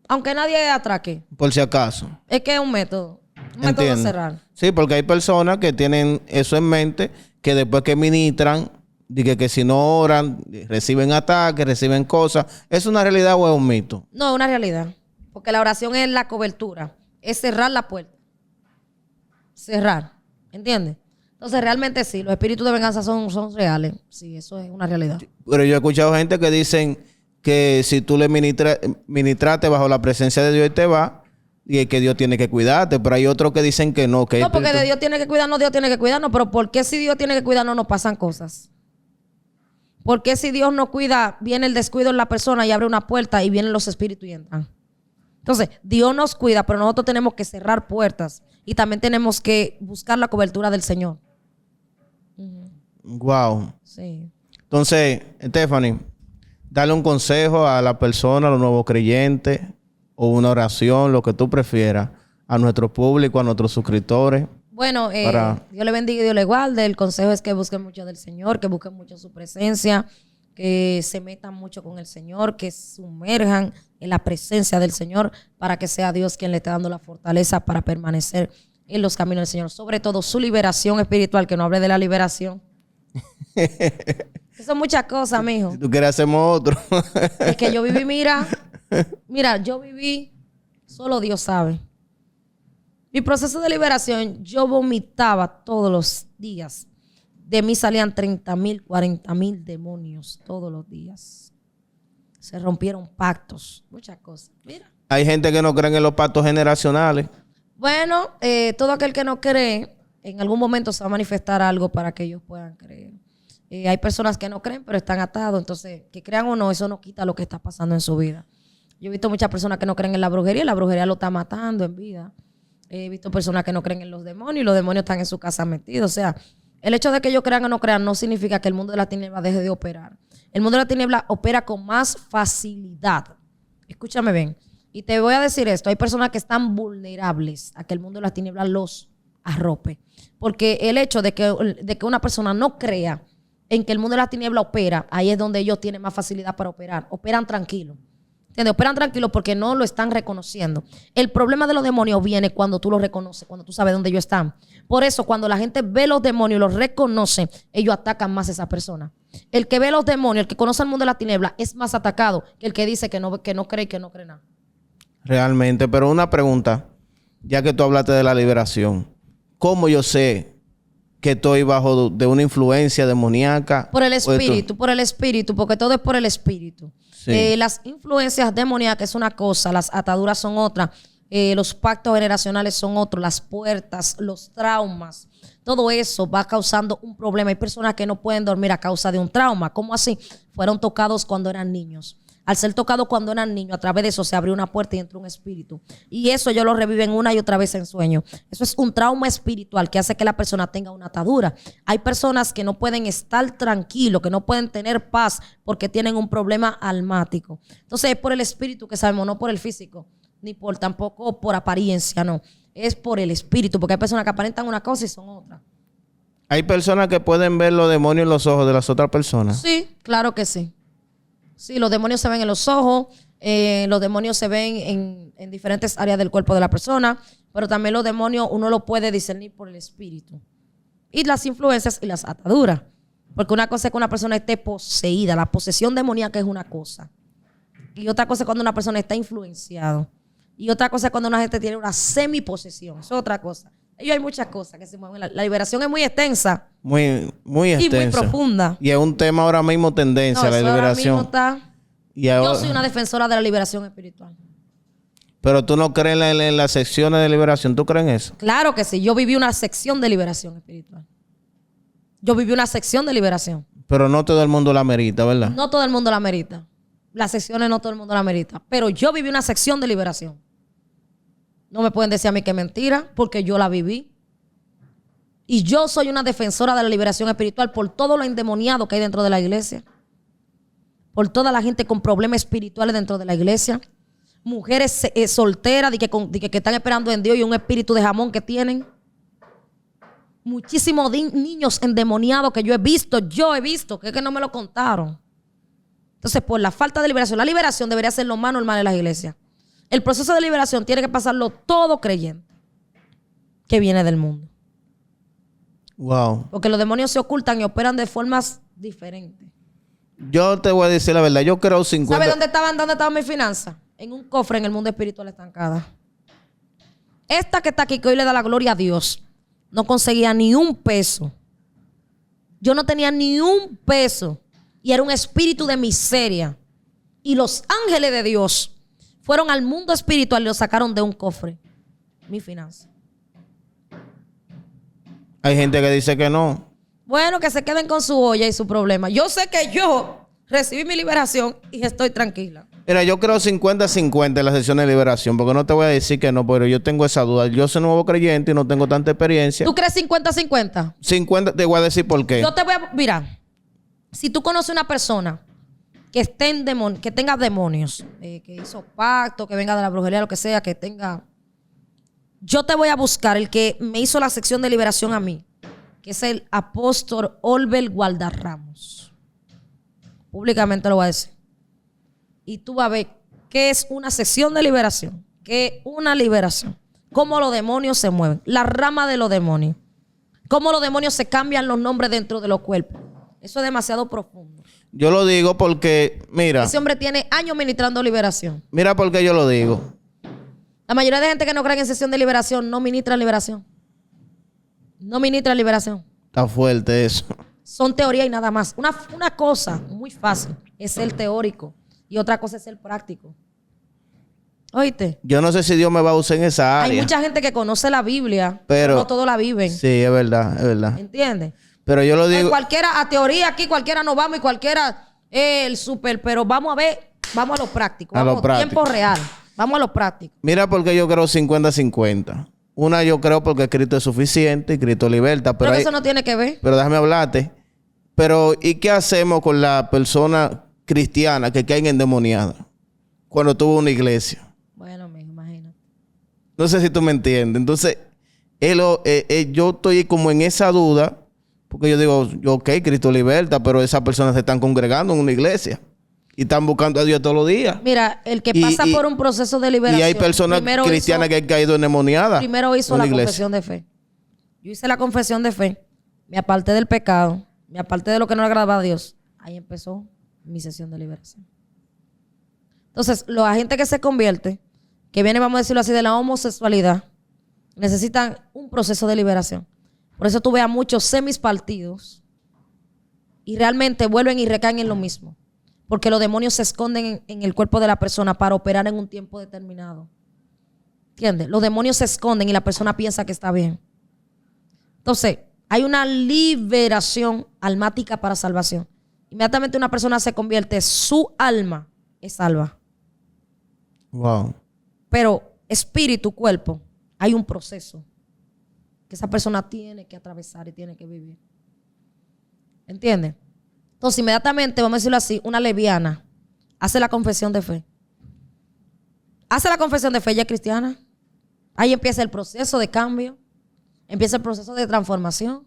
Aunque nadie atraque. Por si acaso. Es que es un método. Un método de cerrar. Sí, porque hay personas que tienen eso en mente, que después que ministran, que si no oran, reciben ataques, reciben cosas. ¿Es una realidad o es un mito? No, es una realidad. Porque la oración es la cobertura. Es cerrar la puerta. Cerrar. ¿Entiendes? Entonces, realmente sí, los espíritus de venganza son reales. Sí, eso es una realidad. Pero yo he escuchado gente que dicen que si tú le ministraste bajo la presencia de Dios y te va, y que Dios tiene que cuidarte, pero hay otros que dicen que no. Que no, porque de Dios tiene que cuidarnos, Dios tiene que cuidarnos, pero ¿por qué si Dios tiene que cuidarnos no pasan cosas? ¿Por qué si Dios no cuida, viene el descuido en la persona y abre una puerta y vienen los espíritus y entran? Entonces, Dios nos cuida, pero nosotros tenemos que cerrar puertas y también tenemos que buscar la cobertura del Señor. Wow. Sí. Entonces, Stephanie, dale un consejo a la persona, a los nuevos creyentes, o una oración, lo que tú prefieras, a nuestro público, a nuestros suscriptores. Bueno, Dios le bendiga y Dios le guarde. El consejo es que busquen mucho del Señor, que busquen mucho su presencia, que se metan mucho con el Señor, que sumerjan en la presencia del Señor para que sea Dios quien le esté dando la fortaleza para permanecer en los caminos del Señor. Sobre todo su liberación espiritual, que no hable de la liberación. Eso son muchas cosas, mijo. Si tú quieres, hacemos otro. Es que yo viví, mira, yo viví, solo Dios sabe. Mi proceso de liberación, yo vomitaba todos los días. De mí salían 30,000, 40,000 demonios todos los días. Se rompieron pactos, muchas cosas. Mira. Hay gente que no cree en los pactos generacionales. Bueno, todo aquel que no cree, en algún momento se va a manifestar algo para que ellos puedan creer. Hay personas que no creen, pero están atados. Entonces, que crean o no, eso no quita lo que está pasando en su vida. Yo he visto muchas personas que no creen en la brujería lo está matando en vida. He visto personas que no creen en los demonios y los demonios están en su casa metidos. O sea, el hecho de que ellos crean o no crean no significa que el mundo de la tiniebla deje de operar. El mundo de la tiniebla opera con más facilidad. Escúchame bien. Y te voy a decir esto. Hay personas que están vulnerables a que el mundo de la tiniebla los arrope. Porque el hecho de que una persona no crea en que el mundo de la tiniebla opera, ahí es donde ellos tienen más facilidad para operar. Operan tranquilos. ¿Entiendes? Operan tranquilos porque no lo están reconociendo. El problema de los demonios viene cuando tú los reconoces, cuando tú sabes dónde ellos están. Por eso, cuando la gente ve los demonios y los reconoce, ellos atacan más a esa persona. El que ve los demonios, el que conoce el mundo de la tiniebla, es más atacado que el que dice que no cree y que no cree nada. Realmente, pero una pregunta, ya que tú hablaste de la liberación, ¿cómo yo sé que estoy bajo de una influencia demoníaca? Por el espíritu, porque todo es por el espíritu. Sí. Las influencias demoníacas es una cosa, las ataduras son otra. los pactos generacionales son otros, las puertas, los traumas. Todo eso va causando un problema. Hay personas que no pueden dormir a causa de un trauma. ¿Cómo así? Fueron tocados cuando eran niños. Al ser tocados cuando eran niños, a través de eso se abrió una puerta y entró un espíritu. Y eso ellos lo reviven una y otra vez en sueño. Eso es un trauma espiritual que hace que la persona tenga una atadura. Hay personas que no pueden estar tranquilos, que no pueden tener paz porque tienen un problema almático. Entonces es por el espíritu que sabemos, no por el físico, ni por tampoco por apariencia, no. Es por el espíritu, porque hay personas que aparentan una cosa y son otra. Hay personas que pueden ver los demonios en los ojos de las otras personas. Sí, claro que sí. Sí, los demonios se ven en los ojos, los demonios se ven en diferentes áreas del cuerpo de la persona, pero también los demonios uno lo puede discernir por el espíritu. Y las influencias y las ataduras. Porque una cosa es que una persona esté poseída, la posesión demoníaca es una cosa. Y otra cosa es cuando una persona está influenciada. Y otra cosa es cuando una gente tiene una semiposesión, es otra cosa. Y hay muchas cosas que se mueven. La liberación es muy extensa. Muy extensa. Y muy profunda. Y es un tema ahora mismo tendencia, No, la eso liberación. ahora mismo está... Yo soy una defensora de la liberación espiritual. Pero tú no crees en las secciones de liberación. ¿Tú crees en eso? Claro que sí. Yo viví una sección de liberación espiritual. Yo viví una sección de liberación. Pero no todo el mundo la merita, ¿verdad? No todo el mundo la merita. Las secciones no todo el mundo la merita. Pero yo viví una sección de liberación. No me pueden decir a mí que es mentira, porque yo la viví. Y yo soy una defensora de la liberación espiritual por todo lo endemoniado que hay dentro de la iglesia. Por toda la gente con problemas espirituales dentro de la iglesia. Mujeres solteras que están esperando en Dios y un espíritu de jamón que tienen. Muchísimos niños endemoniados que yo he visto, que es que no me lo contaron. Entonces, por la falta de liberación, la liberación debería ser lo más normal en las iglesias. El proceso de liberación tiene que pasarlo todo creyente que viene del mundo. Wow. Porque los demonios se ocultan y operan de formas diferentes. Yo te voy a decir la verdad. Yo creo 50... ¿Sabes dónde estaban mis finanzas? En un cofre en el mundo espiritual estancada. Esta que está aquí, que hoy le da la gloria a Dios, no conseguía ni un peso. Yo no tenía ni un peso. Y era un espíritu de miseria. Y los ángeles de Dios fueron al mundo espiritual y lo sacaron de un cofre. Mi finanza. Hay gente que dice que no. Bueno, que se queden con su olla y su problema. Yo sé que yo recibí mi liberación y estoy tranquila. Mira, yo creo 50-50 en la sesión de liberación, porque no te voy a decir que no, pero yo tengo esa duda. Yo soy nuevo creyente y no tengo tanta experiencia. ¿Tú crees 50-50? 50, te voy a decir por qué. Yo te voy a... Mira, si tú conoces una persona que esté que tenga demonios, que hizo pacto, que venga de la brujería, lo que sea, que tenga... Yo te voy a buscar el que me hizo la sección de liberación a mí, que es el apóstol Olbel Gualdarramos. Públicamente lo voy a decir. Y tú vas a ver qué es una sección de liberación, qué es una liberación, cómo los demonios se mueven, la rama de los demonios, cómo los demonios se cambian los nombres dentro de los cuerpos. Eso es demasiado profundo. Yo lo digo porque, mira. Ese hombre tiene años ministrando liberación. Mira por qué yo lo digo. La mayoría de gente que no cree en sesión de liberación no ministra liberación. No ministra liberación. Está fuerte eso. Son teoría y nada más. Una cosa muy fácil es el teórico y otra cosa es el práctico. ¿Oíste? Yo no sé si Dios me va a usar en esa área. Hay mucha gente que conoce la Biblia, pero no todos la viven. Sí, es verdad, es verdad. ¿Entiendes? Pero yo lo digo... Cualquiera, a teoría aquí, cualquiera nos vamos y cualquiera el súper, pero vamos a ver, vamos a lo práctico. Vamos a tiempo real. Vamos a lo práctico. Mira porque yo creo 50-50. Una yo creo porque Cristo es suficiente y Cristo liberta. Pero eso no tiene que ver. Pero déjame hablarte. Pero ¿y qué hacemos con la persona cristiana que cae endemoniada cuando tuvo una iglesia? Bueno, me imagino. No sé si tú me entiendes. Entonces, yo estoy como en esa duda porque yo digo, ok, Cristo liberta, pero esas personas se están congregando en una iglesia. Y están buscando a Dios todos los días. Mira, el que pasa por un proceso de liberación... Y hay personas cristianas que han caído endemoniadas. Primero hizo la confesión de fe. Yo hice la confesión de fe. Me aparté del pecado. Me aparté de lo que no le agradaba a Dios. Ahí empezó mi sesión de liberación. Entonces, la gente que se convierte, que viene, vamos a decirlo así, de la homosexualidad, necesitan un proceso de liberación. Por eso tú ves a muchos semispartidos y realmente vuelven y recaen en lo mismo. Porque los demonios se esconden en el cuerpo de la persona para operar en un tiempo determinado. ¿Entiendes? Los demonios se esconden y la persona piensa que está bien. Entonces, hay una liberación almática para salvación. Inmediatamente una persona se convierte, su alma es salva. Wow. Pero espíritu, cuerpo, hay un proceso que esa persona tiene que atravesar y tiene que vivir. ¿Entiendes? Entonces, inmediatamente, vamos a decirlo así, una lesbiana hace la confesión de fe. Hace la confesión de fe, ella es cristiana. Ahí empieza el proceso de cambio, empieza el proceso de transformación.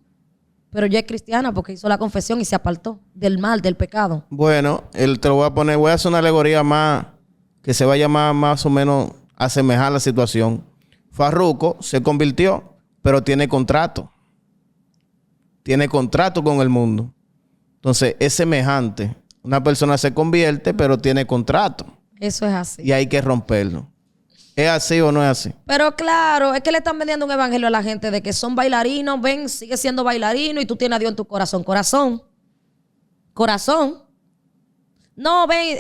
Pero ella es cristiana porque hizo la confesión y se apartó del mal, del pecado. Bueno, te lo voy a hacer una alegoría más que se va a llamar más o menos a asemejar la situación. Farruko se convirtió, pero tiene contrato. Tiene contrato con el mundo. Entonces, es semejante. Una persona se convierte, pero tiene contrato. Eso es así. Y hay que romperlo. ¿Es así o no es así? Pero claro, es que le están vendiendo un evangelio a la gente de que son bailarinos. Ven, sigue siendo bailarino y tú tienes a Dios en tu corazón. Corazón. Corazón. No, ven,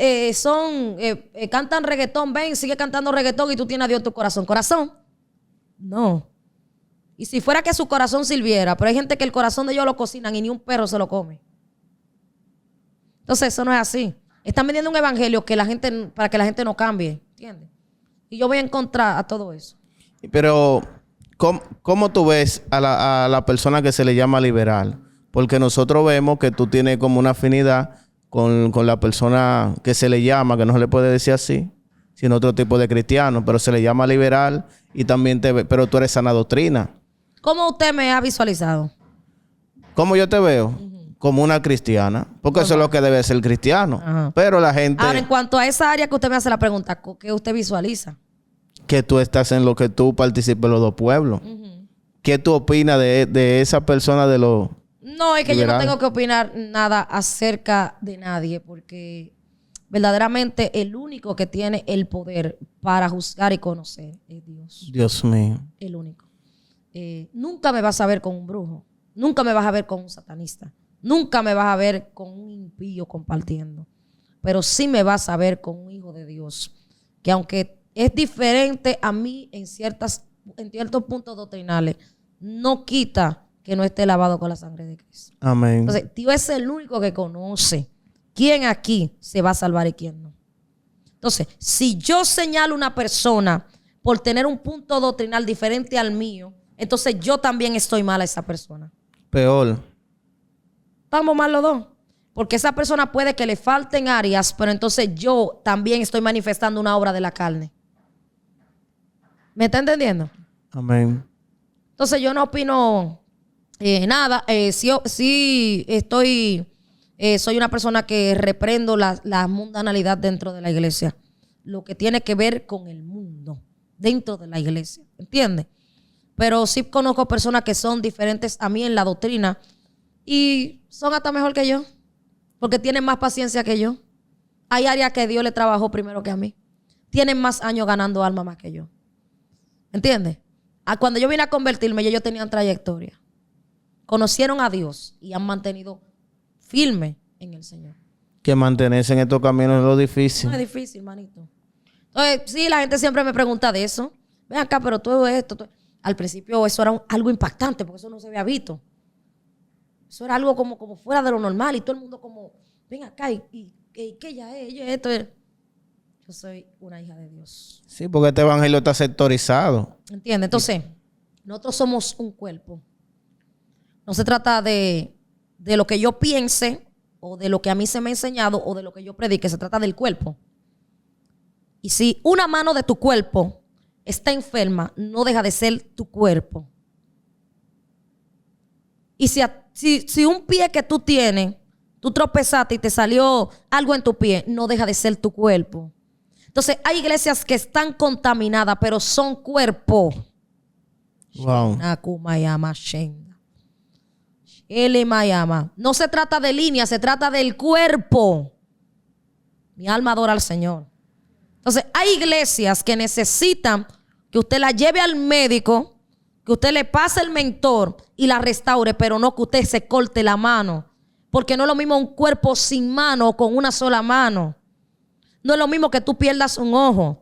cantan reggaetón. Ven, sigue cantando reggaetón y tú tienes a Dios en tu corazón. Corazón. No. Y si fuera que su corazón sirviera, pero hay gente que el corazón de ellos lo cocinan y ni un perro se lo come. Entonces eso no es así. Están vendiendo un evangelio que la gente, para que la gente no cambie. ¿Entiendes? Y yo voy en contra a todo eso. Pero, ¿cómo tú ves a la persona que se le llama liberal? Porque nosotros vemos que tú tienes como una afinidad con la persona que se le llama, que no se le puede decir así, sino otro tipo de cristiano, pero se le llama liberal y también pero tú eres sana doctrina. ¿Cómo usted me ha visualizado? ¿Cómo yo te veo? Como una cristiana, porque eso es lo que debe ser cristiano. Ajá. Pero la gente... Ahora, en cuanto a esa área que usted me hace la pregunta, ¿qué usted visualiza? Que tú estás en lo que tú participas en los dos pueblos. ¿Qué tú opinas de esa persona de los... No, es que liberales? yo no tengo que opinar nada acerca de nadie, porque verdaderamente el único que tiene el poder para juzgar y conocer es Dios. Dios mío. El único. Nunca me vas a ver con un brujo. Nunca me vas a ver con un satanista. Nunca me vas a ver con un impío compartiendo. Pero sí me vas a ver con un hijo de Dios. Que aunque es diferente a mí en ciertos puntos doctrinales, no quita que no esté lavado con la sangre de Cristo. Amén. Entonces, Dios es el único que conoce quién aquí se va a salvar y quién no. Entonces, si yo señalo a una persona por tener un punto doctrinal diferente al mío, entonces yo también estoy mal a esa persona. Peor. Estamos mal los dos. Porque esa persona puede que le falten áreas, pero entonces yo también estoy manifestando una obra de la carne. ¿Me está entendiendo? Amén. Entonces yo no opino nada. Sí soy una persona que reprendo la mundanalidad dentro de la iglesia. Lo que tiene que ver con el mundo dentro de la iglesia. ¿Entiendes? Pero sí conozco personas que son diferentes a mí en la doctrina y son hasta mejor que yo. Porque tienen más paciencia que yo. Hay áreas que Dios le trabajó primero que a mí. Tienen más años ganando alma más que yo. ¿Entiendes? Cuando yo vine a convertirme, ellos tenían trayectoria. Conocieron a Dios y han mantenido firme en el Señor. Que mantenerse en estos caminos es lo difícil. No es difícil, manito. Entonces, sí, la gente siempre me pregunta de eso. Ven acá, pero todo esto. Al principio eso era algo impactante porque eso no se había visto. Eso era algo como fuera de lo normal y todo el mundo como, ven acá y que ella es, esto es. Yo soy una hija de Dios. Sí, porque este evangelio está sectorizado. ¿Entiendes? Entonces, nosotros somos un cuerpo. No se trata de lo que yo piense o de lo que a mí se me ha enseñado o de lo que yo predique. Se trata del cuerpo. Y si una mano de tu cuerpo está enferma, no deja de ser tu cuerpo. Y si un pie que tú tienes, tú tropezaste y te salió algo en tu pie, no deja de ser tu cuerpo. Entonces, hay iglesias que están contaminadas, pero son cuerpo. Wow. No se trata de línea, se trata del cuerpo. Mi alma adora al Señor. Entonces, hay iglesias que necesitan que usted la lleve al médico, que usted le pase el mentor y la restaure, pero no que usted se corte la mano. Porque no es lo mismo un cuerpo sin mano o con una sola mano. No es lo mismo que tú pierdas un ojo.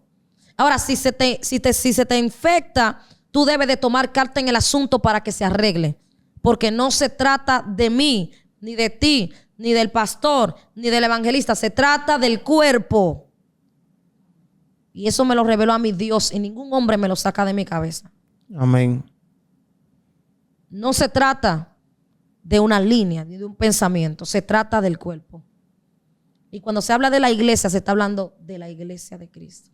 Ahora, si se te infecta, tú debes de tomar carta en el asunto para que se arregle. Porque no se trata de mí, ni de ti, ni del pastor, ni del evangelista. Se trata del cuerpo. Y eso me lo reveló a mi Dios y ningún hombre me lo saca de mi cabeza. Amén. No se trata de una línea ni de un pensamiento. Se trata del cuerpo. Y cuando se habla de la iglesia, se está hablando de la iglesia de Cristo.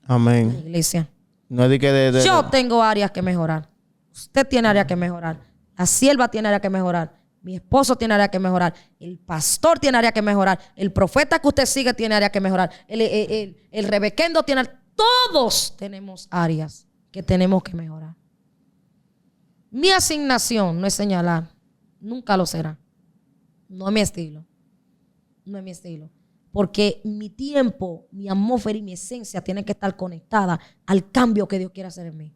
Amén. La iglesia. No es de que Yo tengo áreas que mejorar. Usted tiene áreas que mejorar. La sierva tiene áreas que mejorar. Mi esposo tiene áreas que mejorar. El pastor tiene áreas que mejorar. El profeta que usted sigue tiene áreas que mejorar. El rebequendo tiene. Todos tenemos áreas que tenemos que mejorar. Mi asignación no es señalar. Nunca lo será. No es mi estilo. No es mi estilo. Porque mi tiempo, mi atmósfera y mi esencia tienen que estar conectadas al cambio que Dios quiere hacer en mí.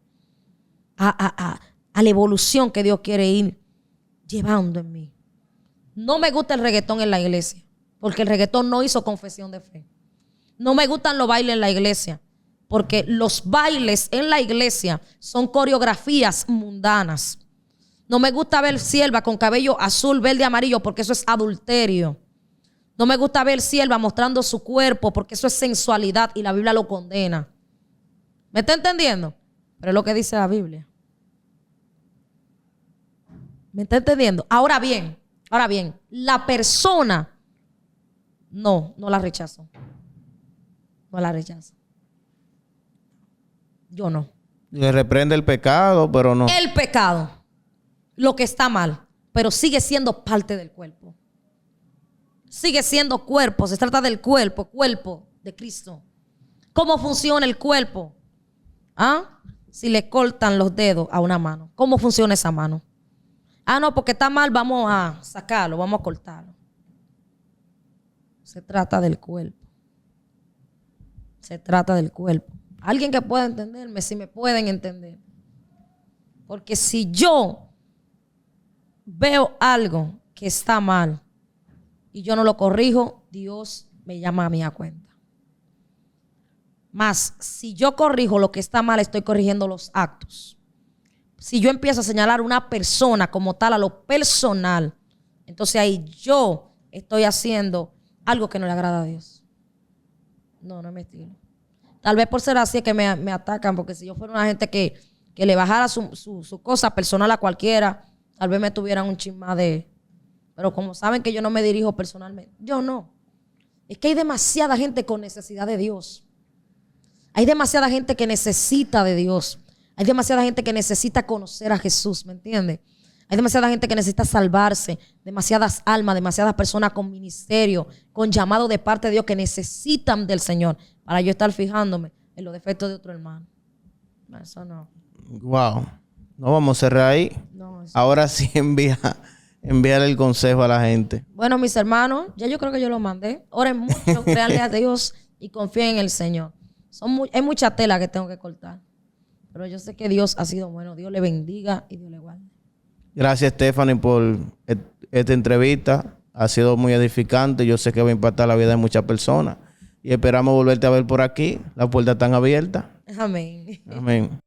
A la evolución que Dios quiere ir llevando en mí. No me gusta el reggaetón en la iglesia, porque el reggaetón no hizo confesión de fe. No me gustan los bailes en la iglesia, porque los bailes en la iglesia son coreografías mundanas. No me gusta ver sierva con cabello azul, verde, amarillo, porque eso es adulterio. No me gusta ver sierva mostrando su cuerpo, porque eso es sensualidad y la Biblia lo condena. ¿Me está entendiendo? Pero es lo que dice la Biblia. ¿Me está entendiendo? Ahora bien, la persona no la rechazo. No la rechazo. Yo no. le reprende el pecado, pero no. El pecado, lo que está mal, pero sigue siendo parte del cuerpo. Sigue siendo cuerpo. Se trata del cuerpo de Cristo. ¿Cómo funciona el cuerpo? ¿Ah? Si le cortan los dedos a una mano, ¿cómo funciona esa mano? Ah, no, porque está mal, vamos a sacarlo, vamos a cortarlo. Se trata del cuerpo. Se trata del cuerpo. Alguien que pueda entenderme, si me pueden entender. Porque si yo veo algo que está mal y yo no lo corrijo, Dios me llama a mí a cuenta. Más, si yo corrijo lo que está mal, estoy corrigiendo los actos. Si yo empiezo a señalar a una persona como tal, a lo personal, entonces ahí yo estoy haciendo algo que no le agrada a Dios. No es mi estilo. Tal vez por ser así es que me atacan, porque si yo fuera una gente que le bajara su cosa personal a cualquiera, tal vez me tuvieran un chisma de... Pero como saben que yo no me dirijo personalmente, yo no. Es que hay demasiada gente con necesidad de Dios. Hay demasiada gente que necesita de Dios. Hay demasiada gente que necesita conocer a Jesús, ¿me entiendes? Hay demasiada gente que necesita salvarse, demasiadas almas, demasiadas personas con ministerio, con llamado de parte de Dios que necesitan del Señor para yo estar fijándome en los defectos de otro hermano. Eso no. Wow. No vamos a cerrar ahí. No, ahora sí enviar el consejo a la gente. Bueno, mis hermanos, ya yo creo que yo lo mandé. Oren mucho, créanle a Dios y confíen en el Señor. Hay mucha tela que tengo que cortar. Pero yo sé que Dios ha sido bueno. Dios le bendiga y Dios le guarde. Gracias, Stephanie, por esta entrevista. Ha sido muy edificante. Yo sé que va a impactar la vida de muchas personas. Y esperamos volverte a ver por aquí. Las puertas están abiertas. Amén. Amén.